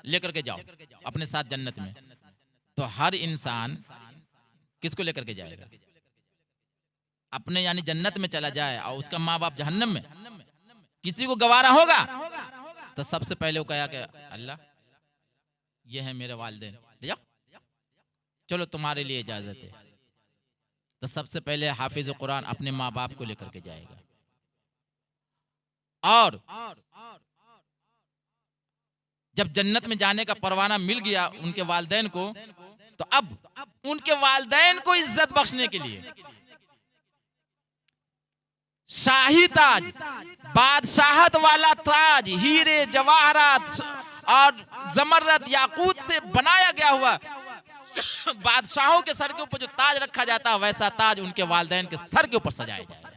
लेकर के जाओ अपने साथ जन्नत में। तो हर इंसान किसको लेकर के जाएगा? अपने यानी जन्नत में चला जाए और उसका माँ बाप जहन्नम में, किसी को गवारा होगा? तो सबसे पहले वो कहा कि अल्लाह ये है मेरे वालिदैन, ले जाओ, चलो तुम्हारे लिए इजाजत है। तो सबसे पहले हाफिज कुरान अपने माँ बाप को लेकर के जाएगा और जब जन्नत में जाने का परवाना मिल गया उनके वालिदैन को, तो अब उनके वालिदैन को इज्जत बख्शने के लिए शाही ताज, बादशाहत वाला ताज, हीरे जवाहरात और जमरद याकूत से बनाया गया हुआ बादशाहों के सर के ऊपर जो ताज रखा जाता है, वैसा ताज उनके वालिदैन के सर के ऊपर सजाया जाएगा।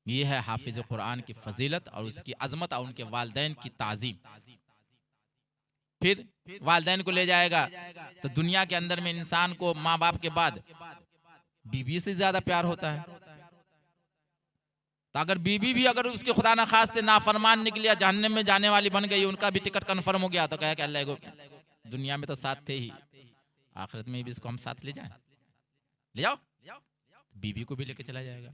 ये है हाफिज कुरान की फजीलत और उसकी अजमत और उनके वालिदैन की ताजीम। फिर वालिदैन को ले जाएगा तो दुनिया के अंदर में इंसान को माँ बाप के बाद बीवी से ज्यादा प्यार होता है। तो अगर बीवी भी अगर उसके खुदा ना खास्ते नाफरमान निकलिया, जहन्नम में जाने वाली बन गई, उनका भी टिकट कंफर्म हो गया, तो कहे कि अल्लाह को दुनिया में तो साथ थे ही, आखिरत में भी इसको हम साथ ले जाएं, ले जाओ, बीवी को भी लेके चला जाएगा।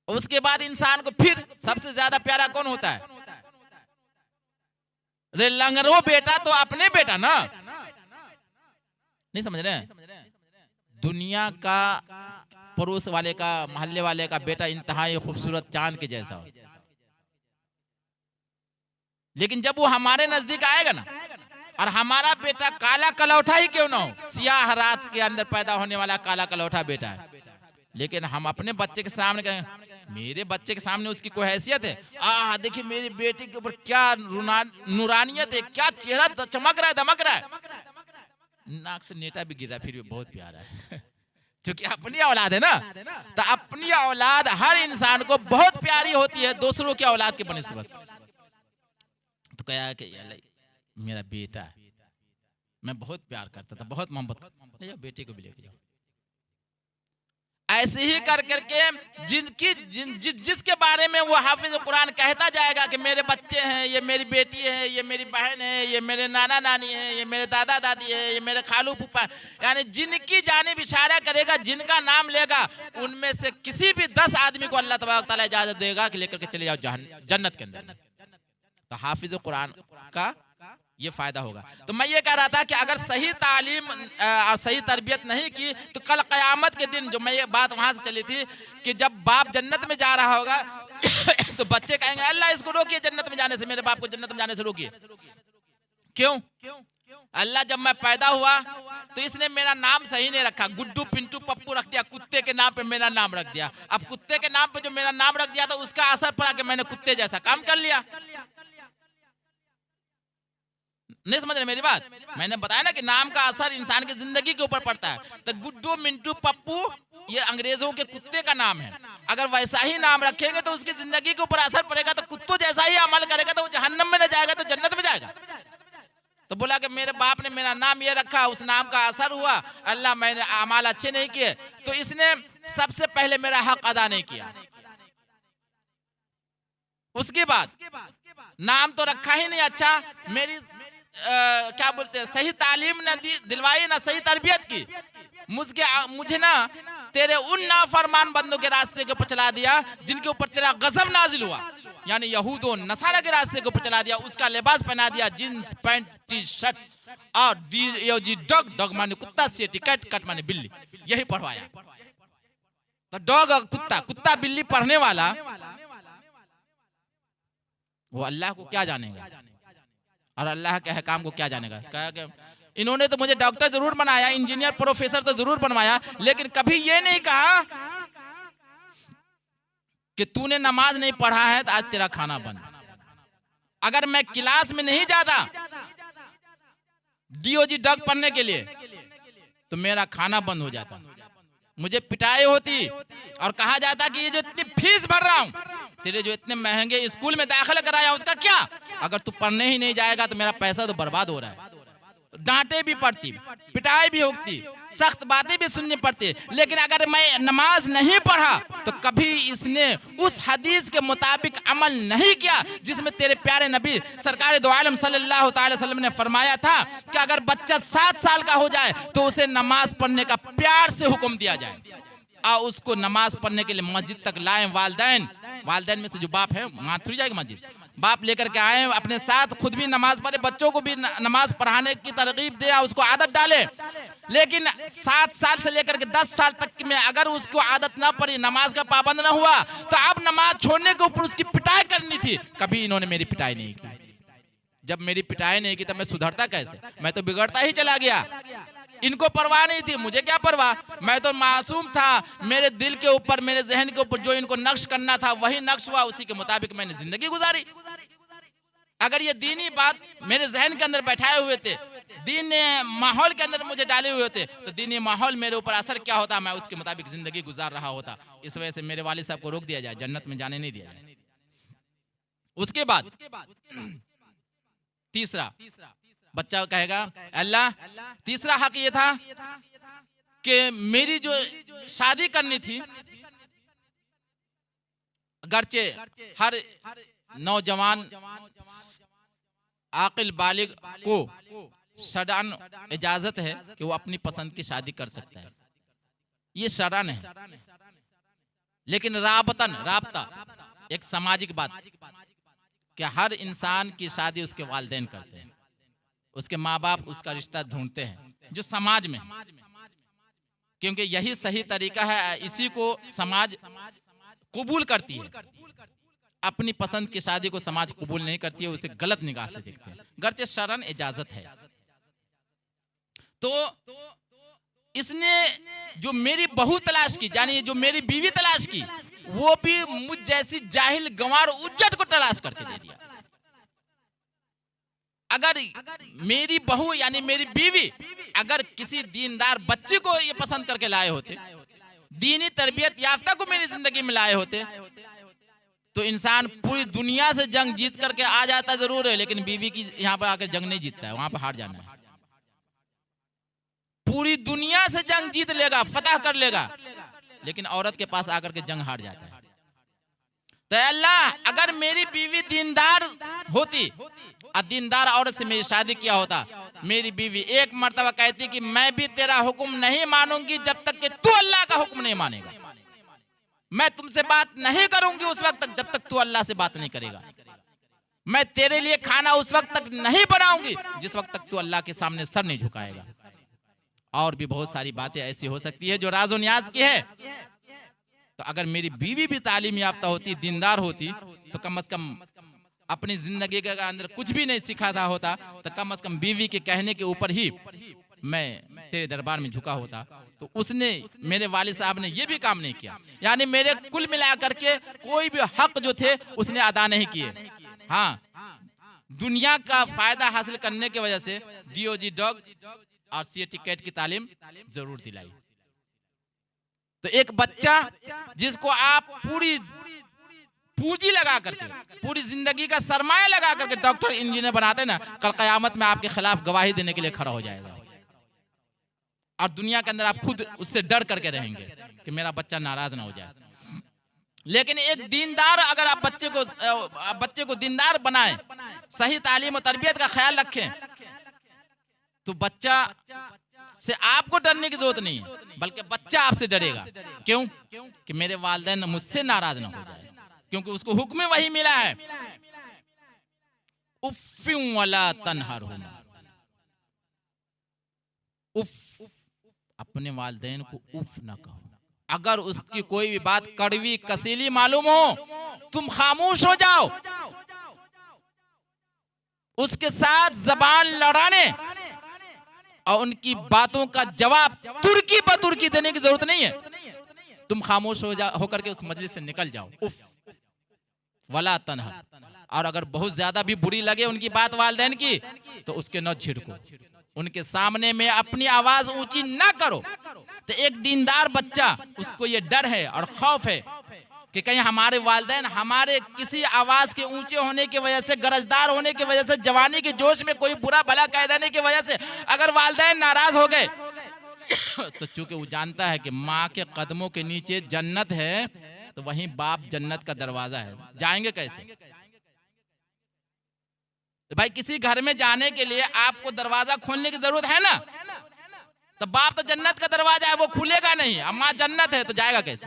उसके बाद इंसान को फिर सबसे ज्यादा प्यारा कौन होता है? रे लंगरो बेटा तो अपने बेटा ना, नहीं समझ रहे हैं? दुनिया का पड़ोस वाले का, मोहल्ले वाले का बेटा इंतहाई खूबसूरत चांद के जैसा हो, लेकिन जब वो हमारे नजदीक आएगा ना, और हमारा बेटा काला कलौठा ही क्यों ना हो, सियाह रात के अंदर पैदा होने वाला काला कलौठा बेटा है, लेकिन हम अपने बच्चे के सामने कहें, मेरे बच्चे के सामने उसकी कोई हैसियत है? देखिए मेरी बेटी के ऊपर क्या नूरानियत है, क्या चेहरा चमक रहा है, दमक रहा है, नाक से नेटा भी गिरा फिर भी बहुत प्यारा है क्योंकि अपनी औलाद है ना। तो अपनी औलाद हर इंसान को बहुत प्यारी होती है दूसरों की औलाद के बनिस्बत। तो कहा कि मेरा बेटा है, मैं बहुत प्यार करता था, बहुत मोहब्बत करता, बेटे को भी लेके जाओ। ऐसे ही कर करके जिसके बारे में वो हाफिज कुरान कहता जाएगा कि मेरे बच्चे हैं, ये मेरी बेटी है, ये मेरी बहन है, ये मेरे नाना नानी है, ये मेरे दादा दादी है, ये मेरे खालू फूफा, यानी जिनकी जानिब इशारा करेगा, जिनका नाम लेगा, उनमें से किसी भी 10 आदमी को अल्लाह तबारक तआला इजाजत देगा कि लेकर के चले जाओ जन्नत के अंदर। तो हाफिज कुरान का ये फायदा होगा। तो मैं ये कह रहा था कि अगर सही तालीम और सही तरबियत नहीं की तो कल क़यामत के दिन, जो मैं ये बात वहां से चली थी कि जब बाप जन्नत में जा रहा होगा तो बच्चे कहेंगे अल्लाह इसको रोकिए जन्नत में जाने से, मेरे बाप को जन्नत में जाने से रोकिए। क्यों? अल्लाह जब मैं पैदा हुआ तो इसने मेरा नाम सही नहीं रखा, गुड्डू पिंटू पप्पू रख दिया, कुत्ते के नाम पे मेरा नाम रख दिया। अब कुत्ते के नाम पे जो मेरा नाम रख दिया तो उसका असर पड़ा कि मैंने कुत्ते जैसा काम कर लिया। नहीं समझ रहे मेरी बात? मैंने बताया ना कि नाम का असर इंसान की जिंदगी के ऊपर पड़ता है। तो गुड्डू मिंटू पप्पू ये अंग्रेजों के कुत्ते का नाम है, अगर वैसा ही नाम रखेंगे तो उसकी जिंदगी के ऊपर असर पड़ेगा, तो कुत्तों जैसा ही अमल करेगा तो वो जहन्नम में न जाएगा तो जन्नत में जाएगा। तो बोला कि मेरे बाप ने मेरा नाम ये रखा, उस नाम का असर हुआ, अल्लाह मैंने अमाल अच्छे नहीं किए, तो इसने सबसे पहले मेरा हक अदा नहीं किया। उसके बाद नाम तो रखा ही नहीं अच्छा, मेरी क्या बोलते हैं सही तालीम न दिलवाई, ना सही तरबियत की, मुझे ना तेरे उन नाफरमान बंदों के रास्ते के ऊपर चला दिया जिनके ऊपर तेरा गजब नाजिल हुआ, यानी यहूद और नसारा के रास्ते के ऊपर चला दिया। उसका लिबास पहना दिया, जींस पैंट टी शर्ट, और डॉग, डॉग माने कुत्ता, सीटी कैट, कट माने बिल्ली, यही पढ़वाया। तो डॉग और कुत्ता, कुत्ता बिल्ली पढ़ने वाला वो अल्लाह को क्या जानेगा और अल्लाह के अहकाम को क्या जानेगा। कहा कि इन्होंने तो मुझे डॉक्टर जरूर बनाया, इंजीनियर प्रोफेसर तो जरूर बनवाया, लेकिन कभी ये नहीं कहा कि तूने नमाज नहीं पढ़ा है तो आज तेरा खाना बंद। अगर मैं क्लास में नहीं जाता डीओजी डॉग पढ़ने के लिए तो मेरा खाना बंद हो जाता, मुझे पिटाई होती और कहा जाता कि ये जो इतनी फीस भर रहा हूं, तेरे जो इतने महंगे स्कूल में दाखिला कराया उसका क्या, अगर तू पढ़ने ही नहीं जाएगा तो मेरा पैसा तो बर्बाद हो रहा है। डांटे भी पड़ती, पिटाई भी होती, सख्त बातें भी सुननी पड़ती, लेकिन अगर मैं नमाज नहीं पढ़ा तो कभी इसने उस हदीस के मुताबिक अमल नहीं किया जिसमें तेरे प्यारे नबी सरकार दो आलम सल्लल्लाहु अलैहि वसल्लम ने फरमाया था कि अगर बच्चा 7 साल का हो जाए तो उसे नमाज पढ़ने का प्यार से हुक्म दिया जाए और उसको नमाज पढ़ने के लिए मस्जिद तक लाएं। वालदैन में से जो बाप है माथुरी जाएगी मस्जिद, बाप लेकर के आए अपने साथ, खुद भी नमाज पढ़े, बच्चों को भी नमाज पढ़ाने की तरगीब दे, उसको आदत डाले। लेकिन 7 साल से लेकर के 10 साल तक में अगर उसको आदत ना पड़ी, नमाज का पाबंद ना हुआ, तो अब नमाज छोड़ने के ऊपर उसकी पिटाई करनी थी। कभी इन्होंने मेरी पिटाई नहीं की। जब मेरी पिटाई नहीं की तब मैं सुधरता कैसे? मैं तो बिगड़ता ही चला गया। इनको परवाह नहीं थी, मुझे क्या परवाह, मैं तो मासूम था। मेरे दिल के ऊपर, मेरे जहन के ऊपर जो इनको नक्श करना था वही नक्श हुआ, उसी के मुताबिक मैंने जिंदगी गुजारी। अगर ये दीनी बात मेरे जहन के अंदर बैठाए हुए थे, दीन माहौल के अंदर मुझे डाले हुए थे, तो दीनी माहौल मेरे ऊपर असर क्या होता, मैं उसके मुताबिक जिंदगी गुजार रहा होता। इस वजह से मेरे वालिद साहब को रोक दिया जाए, जन्नत में जाने नहीं दिया जाए। उसके बाद तीसरा बच्चा कहेगा अल्लाह, तीसरा हक ये था कि मेरी जो शादी करनी थी, अगरचे हर नौजवान आकिल बालिग को शरअन इजाजत है कि वो अपनी पसंद की शादी कर सकता है, ये शरअन है। लेकिन राबता एक सामाजिक बात कि हर इंसान की शादी उसके वालिदैन करते हैं, उसके माँ बाप उसका रिश्ता ढूंढते हैं जो समाज में, क्योंकि यही सही तरीका है, इसी को समाज कबूल करती है। अपनी पसंद की शादी को समाज कबूल नहीं करती है, उसे गलत निगाह से देखते हैं, गर्चे शरअन इजाजत है। तो इसने जो मेरी बहू तलाश की, यानी जो मेरी बीवी तलाश की, वो भी मुझ जैसी जाहिल गंवार उज्जट को तलाश करके दे दिया। अगर मेरी बहू यानी मेरी बीवी अगर किसी दीनदार बच्ची को ये पसंद करके लाए होते, दीनी तरबियत याफ्ता को मेरी जिंदगी में लाए होते, तो इंसान पूरी दुनिया से जंग जीत करके आ जाता जरूर है, लेकिन बीवी की यहाँ पर आकर जंग नहीं जीतता है, वहां पर हार जाना है। पूरी दुनिया से जंग जीत लेगा, फतह कर लेगा, लेकिन औरत के पास आकर के जंग हार जाता है। तो अल्लाह, अगर मेरी बीवी दीनदार होती और दीनदार औरत से मेरी शादी किया होता, मेरी बीवी एक मर्तबा कहती कि मैं भी तेरा हुक्म नहीं मानूंगी जब तक कि तू अल्लाह का हुक्म नहीं मानेगा, मैं तुमसे बात नहीं करूंगी उस वक्त तक जब तक तू अल्लाह से बात नहीं करेगा, मैं तेरे लिए खाना उस वक्त तक नहीं बनाऊंगी जिस वक्त तक तू अल्लाह के सामने सर नहीं झुकाएगा। और भी बहुत सारी बातें ऐसी हो सकती है जो राज़ो न्याज की है। तो अगर मेरी बीवी भी तालीम याफ्ता होती, दीनदार होती, तो कम से कम अपनी जिंदगी के अंदर कुछ भी नहीं सिखाता होता, तो कम से कम बीवी के कहने के ऊपर ही मैं तेरे दरबार में झुका होता। तो उसने, मेरे वालिद साहब ने ये भी काम नहीं किया, यानी मेरे कुल मिलाकर के कोई भी हक जो थे उसने अदा नहीं किए। हाँ, दुनिया का फायदा हासिल करने की वजह से DOG डॉग और CAT कैट की तालीम जरूर दिलाई। तो एक बच्चा जिसको आप पूरी पूंजी लगा करके, पूरी जिंदगी का सरमाया लगा करके डॉक्टर इंजीनियर बनाते ना, कल कयामत में आपके खिलाफ गवाही देने के लिए खड़ा हो जाएगा। और दुनिया के अंदर आप खुद उससे डर करके रहेंगे कि मेरा बच्चा नाराज ना हो जाए। लेकिन एक दीनदार, अगर आप बच्चे को दीनदार बनाएं, सही तालीम और तरबियत का ख्याल रखें, तो बच्चा से आपको डरने की जरूरत नहीं है, बल्कि बच्चा आपसे डरेगा। क्यों? कि मेरे वालिदैन मुझसे नाराज ना हो जाए, क्योंकि उसको हुक्म वही मिला है, उफ़्फ़िन वला तन्हरहुमा, उफ, अपने वालिदैन को उफ ना कहो। अगर उसकी कोई भी बात कड़वी कसीली मालूम हो, तुम खामोश हो जाओ। उसके साथ जबान लड़ाने और उनकी बातों का जवाब तुर्की पर तुर्की देने की जरूरत नहीं है। तुम खामोश होकर के उस मजलिस से निकल जाओ। उफ वला तन्हर। और अगर बहुत ज्यादा भी बुरी लगे उनकी बात वालिदैन की, तो उसके न झिड़को, उनके सामने में अपनी आवाज ऊंची ना करो। तो एक दीनदार बच्चा, उसको ये डर है और खौफ है कि कहीं हमारे वालिदैन हमारे किसी आवाज के ऊंचे होने की वजह से, गरजदार होने की वजह से, जवानी के जोश में कोई बुरा भला कह देने की वजह से अगर वालिदैन नाराज हो गए तो चूंकि वो जानता है कि माँ के कदमों के नीचे जन्नत है, तो वहीं बाप जन्नत का दरवाजा है, जाएंगे कैसे? भाई किसी घर में जाने के लिए आपको दरवाजा खोलने की जरूरत है ना, तो बाप तो जन्नत का दरवाजा है, वो खुलेगा नहीं। अब माँ जन्नत है तो जाएगा कैसे?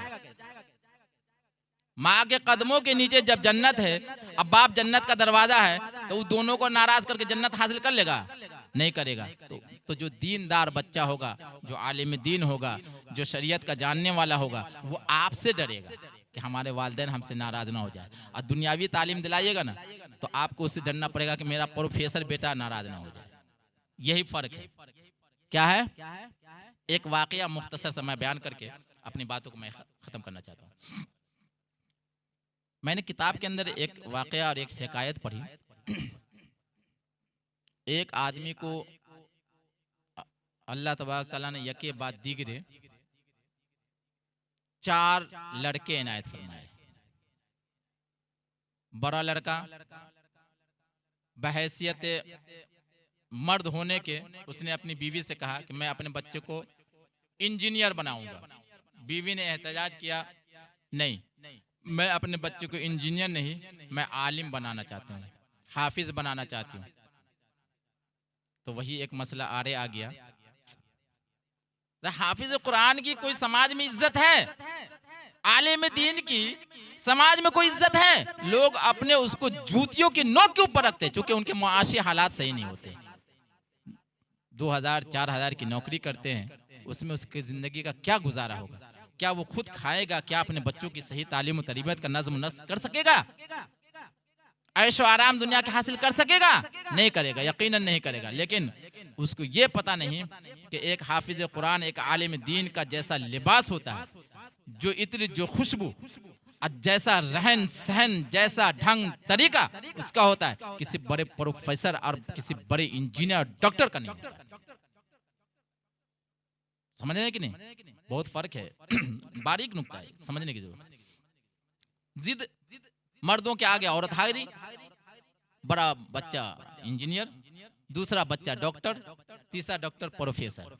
माँ के कदमों के नीचे जब जन्नत है, अब बाप जन्नत का दरवाजा है, तो वो दोनों को नाराज करके जन्नत हासिल कर लेगा? नहीं करेगा। तो जो दीनदार बच्चा होगा, जो आलिम दीन होगा, जो शरीयत का जानने वाला होगा, वो आपसे डरेगा कि हमारे वालिदैन हमसे नाराज ना हो जाए। और दुनियावी तालीम दिलाइएगा ना, तो आपको उससे डरना पड़ेगा कि मेरा प्रोफेसर बेटा नाराज ना हो जाए। यही फर्क है। क्या है? एक वाकया मुख्तसर सा मैं बयान करके अपनी बातों को मैं खत्म करना चाहता हूँ। मैंने किताब के अंदर एक वाकया और एक हिकायत पढ़ी। एक आदमी को अल्लाह तबारक तआला ने यके बाद दीगरे 4 लड़के इनायत फरमाए। बड़ा लड़का बहैसियत मर्द होने के, उसने अपनी बीवी से कहा कि मैं अपने बच्चे को इंजीनियर बनाऊंगा। बीवी ने एहतजाज किया, नहीं, मैं अपने बच्चे को इंजीनियर नहीं, मैं आलिम बनाना चाहता हूँ, हाफिज बनाना चाहती हूँ। तो वही एक मसला आड़े आ गया। हाफिज कुरान की कोई समाज में इज्जत है? आलिम दीन की समाज में कोई इज्जत है? लोग अपने उसको जूतियों की नोक के ऊपर रखते हैं, चूंकि उनके मुआशी हालात सही नहीं होते। 2000-4000 की नौकरी करते हैं, उसमें उसकी जिंदगी का क्या गुजारा होगा? क्या वो खुद खाएगा? क्या अपने बच्चों की सही तालीम और तरबियत का नज़्म नस्क कर सकेगा? ऐशो आराम दुनिया के हासिल कर सकेगा? नहीं करेगा, यकीनन नहीं करेगा। लेकिन उसको ये पता नहीं कि एक हाफिज कुरान, एक आलिम दीन का जैसा लिबास होता है, जो इत्र, जो खुशबू, जैसा रहन सहन, जैसा ढंग तरीका उसका होता है, किसी बड़े प्रोफेसर और किसी बड़े इंजीनियर डॉक्टर का नहीं होता। समझ रहे हैं कि नहीं? बहुत फर्क है। बारीक नुक्ता है, समझने की जरूरत। जिद मर्दों के आगे औरत हाजिरी। बड़ा बच्चा इंजीनियर, दूसरा बच्चा डॉक्टर, तीसरा डॉक्टर प्रोफेसर।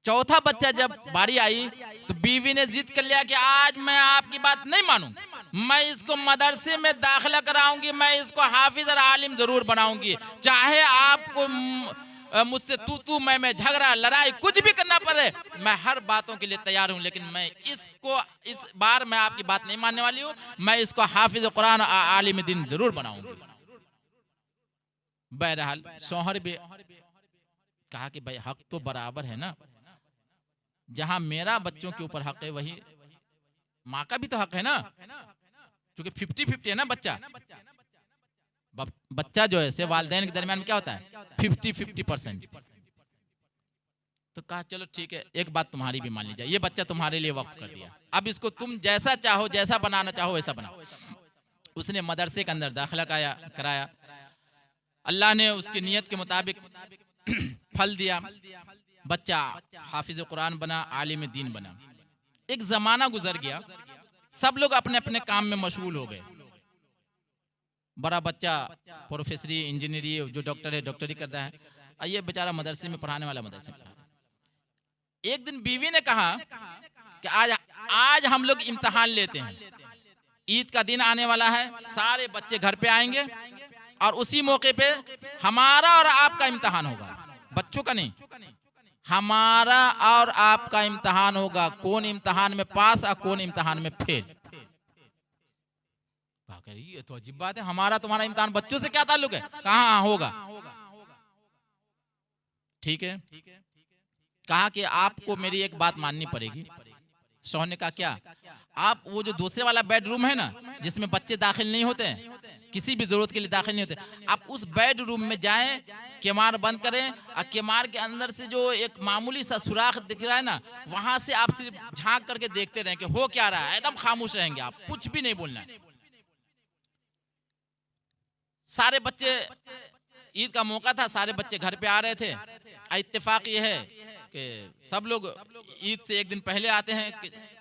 चौथा बच्चा जब बारी आई तो बीवी ने जिद कर लिया कि आज मैं आपकी बात नहीं मानूं, मैं इसको मदरसे में दाखिला कराऊंगी, मैं इसको हाफिज और आलिम जरूर बनाऊंगी, चाहे आपको मुझसे तू मैं झगड़ा लड़ाई कुछ भी करना पड़े, मैं हर बातों के लिए तैयार हूं, लेकिन मैं इसको इस बार मैं आपकी बात नहीं मानने वाली हूं, मैं इसको हाफिज कुरान और आलिम दीन जरूर बनाऊंगी। बहरहाल शौहर भी कहा कि भाई हक तो बराबर है ना, जहां मेरा बच्चों के ऊपर हक है वही माँ का भी तो हक है ना, क्योंकि 50-50 है ना। बच्चा जो है वालिदैन के दरमियान क्या होता है 50-50%। तो कहा चलो ठीक है, एक बात तुम्हारी भी मान ली जाए, ये बच्चा तुम्हारे लिए वक्फ कर दिया, अब इसको तुम जैसा चाहो, जैसा बनाना चाहो वैसा बनाओ। उसने मदरसे के अंदर दाखिला कराया, अल्लाह ने उसकी नियत के मुताबिक फल दिया, बच्चा हाफिज कुरान बना, आलिम दीन बना। एक जमाना गुजर गया, सब लोग अपने अपने काम में मशगूल हो गए। बड़ा बच्चा प्रोफेसरी इंजीनियरी, जो डॉक्टर है डॉक्टरी कर रहा है, और ये बेचारा मदरसे में पढ़ाने वाला मदरसे में पढ़ा। एक दिन बीवी ने कहा कि आज हम लोग इम्तिहान लेते हैं, ईद का दिन आने वाला है, सारे बच्चे घर पे आएंगे और उसी मौके पे हमारा और आपका इम्तिहान होगा, बच्चों का नहीं, हमारा और आपका इम्तिहान होगा, कौन इम्तिहान में पास और कौन इम्तिहान में फेल। ये तो अजीब बात है, हमारा तुम्हारा इम्तिहान बच्चों से क्या ताल्लुक है, कहाँ होगा। ठीक है, कहा कि आपको मेरी एक बात माननी पड़ेगी। शौहर ने कहा क्या? आप वो जो दूसरे वाला बेडरूम है ना, जिसमें बच्चे दाखिल नहीं होते हैं, किसी भी जरूरत के लिए दाखिल नहीं होते, आप उस बेडरूम में जाएं, केमार बंद करें और केमार के अंदर से जो एक मामूली सा सुराख दिख रहा है ना, वहां से आप सिर्फ झांक करके देखते रहें कि हो क्या रहा है, एकदम खामोश रहेंगे, आप कुछ भी नहीं बोलना है। सारे बच्चे, ईद का मौका था, सारे बच्चे घर पे आ रहे थे। इत्तेफाक ये है कि सब लोग ईद से एक दिन पहले आते हैं,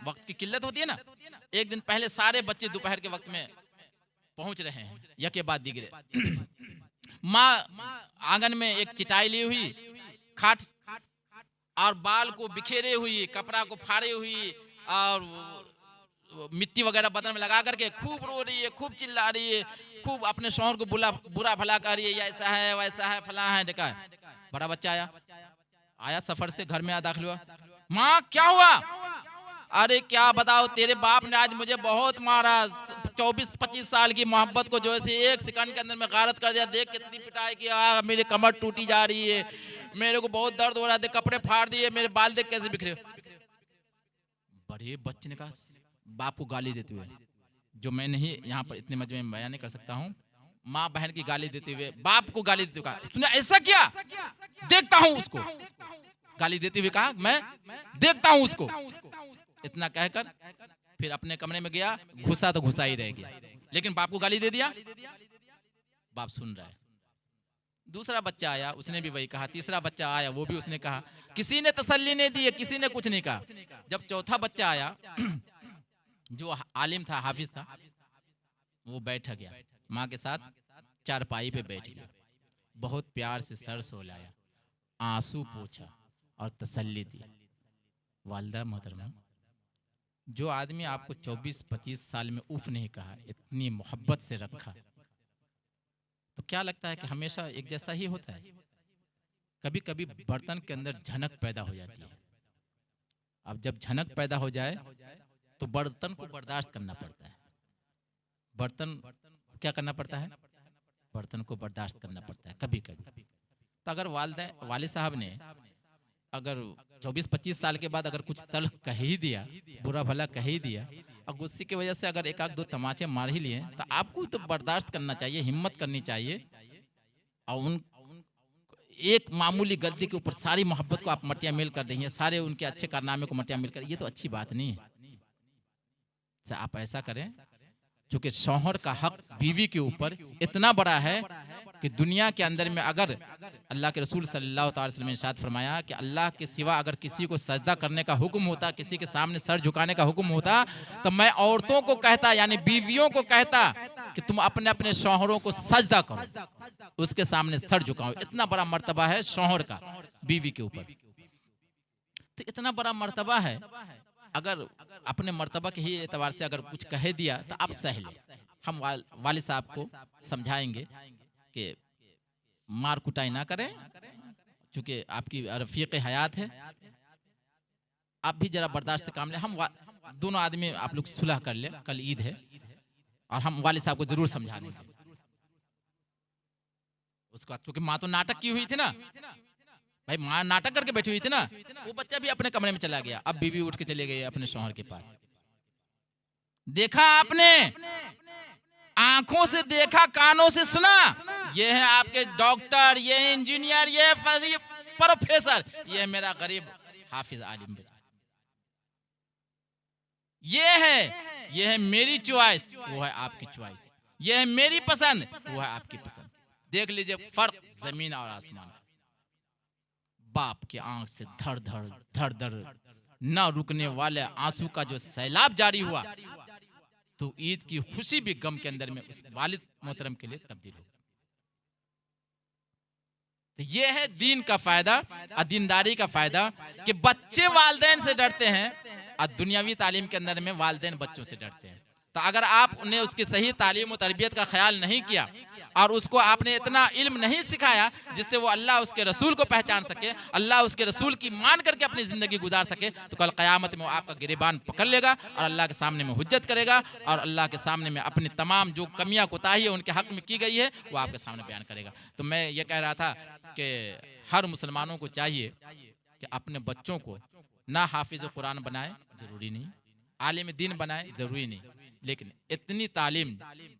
वक्त की किल्लत होती है ना, एक दिन पहले सारे बच्चे दोपहर के वक्त में पहुंच रहे हैं, यके बाद दिगरे। माँ आंगन में एक चिटाई ली हुई, खाट और बाल को बिखेरे हुई, कपड़ा को फाड़े हुई और मिट्टी वगैरह बदन में लगा करके खूब रो रही है, खूब चिल्ला रही है, खूब अपने शौहर को बुरा भला कर रही है, ऐसा है वैसा है फला है ढका है। बड़ा बच्चा आया सफर से, घर में दाखिल हुआ, माँ क्या हुआ? अरे क्या बताओ, तेरे बाप ने आज मुझे बहुत मारा, 24-25 साल की मोहब्बत को जो है एक सेकंड के अंदर में गारत कर दिया, देख कितनी पिटाई की, मेरी कमर टूटी जा रही है, मेरे को बहुत दर्द हो रहा है, कपड़े फाड़ दिए, मेरे बाल देख कैसे बिखरे। बड़े बच्चे ने कहा, बाप को गाली देते हुए, जो मैं नहीं यहाँ पर इतने मजमे में बयान नहीं कर सकता हूँ, माँ बहन की गाली देते हुए, बाप को गाली देते हुए कहा, तूने ऐसा किया, देखता हूँ उसको। गाली देते हुए कहा, मैं देखता हूँ उसको। इतना कहकर फिर अपने कमरे में गया, घुसा तो घुसा ही रह गया, लेकिन बाप को गाली दे दिया, बाप सुन रहा है। दूसरा बच्चा आया, उसने भी वही कहा। तीसरा बच्चा आया, वो भी उसने कहा, किसी ने तसल्ली नहीं दी, किसी ने कुछ नहीं कहा। जब चौथा बच्चा आया जो आलिम था, हाफिज था, वो बैठ गया, माँ के साथ चारपाई पे बैठ गया, बहुत प्यार से सर सोलाया, आंसू पोंछा और तसल्ली दी। वालिदा मोहतरमा, जो आदमी आपको 24-25 साल में उफ नहीं कहा, इतनी मोहब्बत से रखा, तो क्या लगता है कि हमेशा एक जैसा ही होता है? कभी कभी बर्तन के अंदर झनक पैदा हो जाती है। अब जब झनक पैदा हो जाए तो बर्तन को बर्दाश्त करना पड़ता है। बर्तन क्या करना पड़ता है? बर्तन को बर्दाश्त करना पड़ता है कभी कभी। तो अगर वालिद साहब ने अगर 24-25 साल के बाद अगर कुछ तल्ख कह ही दिया, बुरा भला कह ही दिया, और गुस्से की वजह से अगर एक आध दो तमाचे मार ही लिए, तो आपको तो बर्दाश्त करना चाहिए, हिम्मत करनी चाहिए। और उन एक मामूली गलती के ऊपर सारी मोहब्बत को आप मटिया मेल कर रही हैं, सारे उनके अच्छे कारनामे को मटिया मेल कर, ये तो अच्छी बात नहीं है। आप ऐसा करें, चूंकि शौहर का हक बीवी के ऊपर इतना बड़ा है कि दुनिया के अंदर में अगर अल्लाह के रसूल सल्लल्लाहु अलैहि वसल्लम ने इरशाद फरमाया कि अल्लाह के सिवा अगर किसी को सजदा करने का हुक्म होता, किसी के सामने सर झुकाने का हुक्म होता, तो मैं औरतों को कहता, यानी बीवियों को कहता कि तुम अपने अपने शौहरों को सजदा करो, उसके सामने सर झुकाओ। इतना बड़ा मर्तबा है शौहर का बीवी के ऊपर। तो इतना बड़ा मर्तबा है, अगर अपने मर्तबा के ही एतबार से अगर कुछ कह दिया तो आप सह लें। हम वालिद साहब को समझाएंगे कि मार कुटाई ना करें, चूँकि आपकी रफ़ीक़ हयात है, आप भी जरा बर्दाश्त काम लें। हम दोनों आदमी आप लोग सुलह कर ले, कल ईद है, और हम वालिद साहब को जरूर समझा देंगे। उसके बाद क्योंकि माँ तो नाटक की हुई थी ना भाई, माँ नाटक करके बैठी हुई थी ना, वो बच्चा भी अपने कमरे में चला गया, अब बीवी उठ के चले गई अपने शौहर के पास। देखा आपने, आंखों से देखा, कानों से सुना, ये है आपके डॉक्टर, ये है इंजीनियर, ये है प्रोफेसर, ये है मेरा गरीब हाफिज आलिम बेटा। ये है मेरी चॉइस, वो है आपकी चॉइस, ये है मेरी पसंद, वो है आपकी पसंद। देख लीजिए फर्क जमीन और आसमान का। बाप के आंख से धड़ धड़ धड़ धड़ न रुकने वाले आंसू का जो सैलाब जारी हुआ, तो ईद की खुशी भी गम के अंदर में उस वालिद मोहतरम के लिए तब्दील हो। तो ये है दीन का फायदा और दीनदारी का फायदा कि बच्चे वालिदैन से डरते हैं और दुनियावी तालीम के अंदर में वालिदैन बच्चों से डरते हैं। तो अगर आप उन्हें उसकी सही तालीम और तरबियत का ख्याल नहीं किया और उसको आपने इतना इल्म नहीं सिखाया जिससे वो अल्लाह उसके रसूल को पहचान सके, अल्लाह उसके रसूल की मान करके अपनी ज़िंदगी गुजार सके, तो कल क़यामत में वो आपका गिरेबान पकड़ लेगा और अल्लाह के सामने में हुज्जत करेगा और अल्लाह के सामने में अपनी तमाम जो कमियां कोताही है उनके हक़ में की गई है वो आपके सामने बयान करेगा। तो मैं ये कह रहा था कि हर मुसलमानों को चाहिए कि अपने बच्चों को ना हाफिज़ कुरान बनाए, ज़रूरी नहीं, आलिम दीन बनाए, ज़रूरी नहीं, लेकिन इतनी तालीम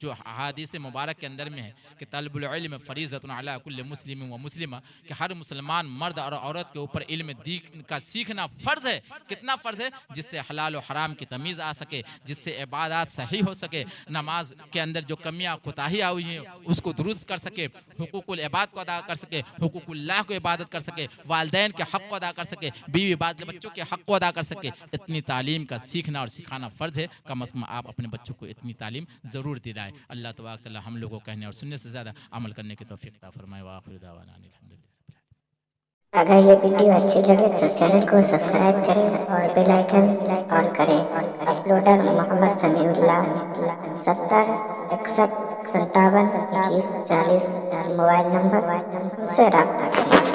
जो अहादीस मुबारक के अंदर में है कि तलबुल इल्म फरीज़तुन अला कुल्लि मुस्लिम व मुस्लिमा, कि हर मुसलमान मर्द और औरत के ऊपर इल्म दीन का सीखना फ़र्ज़ है। कितना फ़र्ज़ है? जिससे हलाल और हराम की तमीज़ आ सके, जिससे इबादत सही हो सके, नमाज के अंदर जो कमियाँ कोताहियाँ हुई हैं उसको दुरुस्त कर सके, हुकूकुल इबाद को अदा कर सके, हुकूकुल्लाह को इबादत कर सके, वालिदैन के हक़ को अदा कर सके, बीवी बाल बच्चों के हक़ को अदा कर सके। इतनी तालीम का सीखना और सिखाना फ़र्ज़ है। कम अज़ कम आप अपने बच्चों को इतनी तालीम ज़रूर दिलाएं। अल्लाह तबारक व तआला हम लोगों को कहने और सुनने से ज़्यादा अमल करने की तौफ़ीक़ अता फ़रमाए। व आखिर दावाना अल्हम्दुलिल्लाह। अगर ये वीडियो अच्छी लगे तो चैनल को सब्सक्राइब करें और बेल आइकन ऑन करें। Uploader Mohammad Samiullah 70 61 57 21 40 mobile number से रब्ता करें।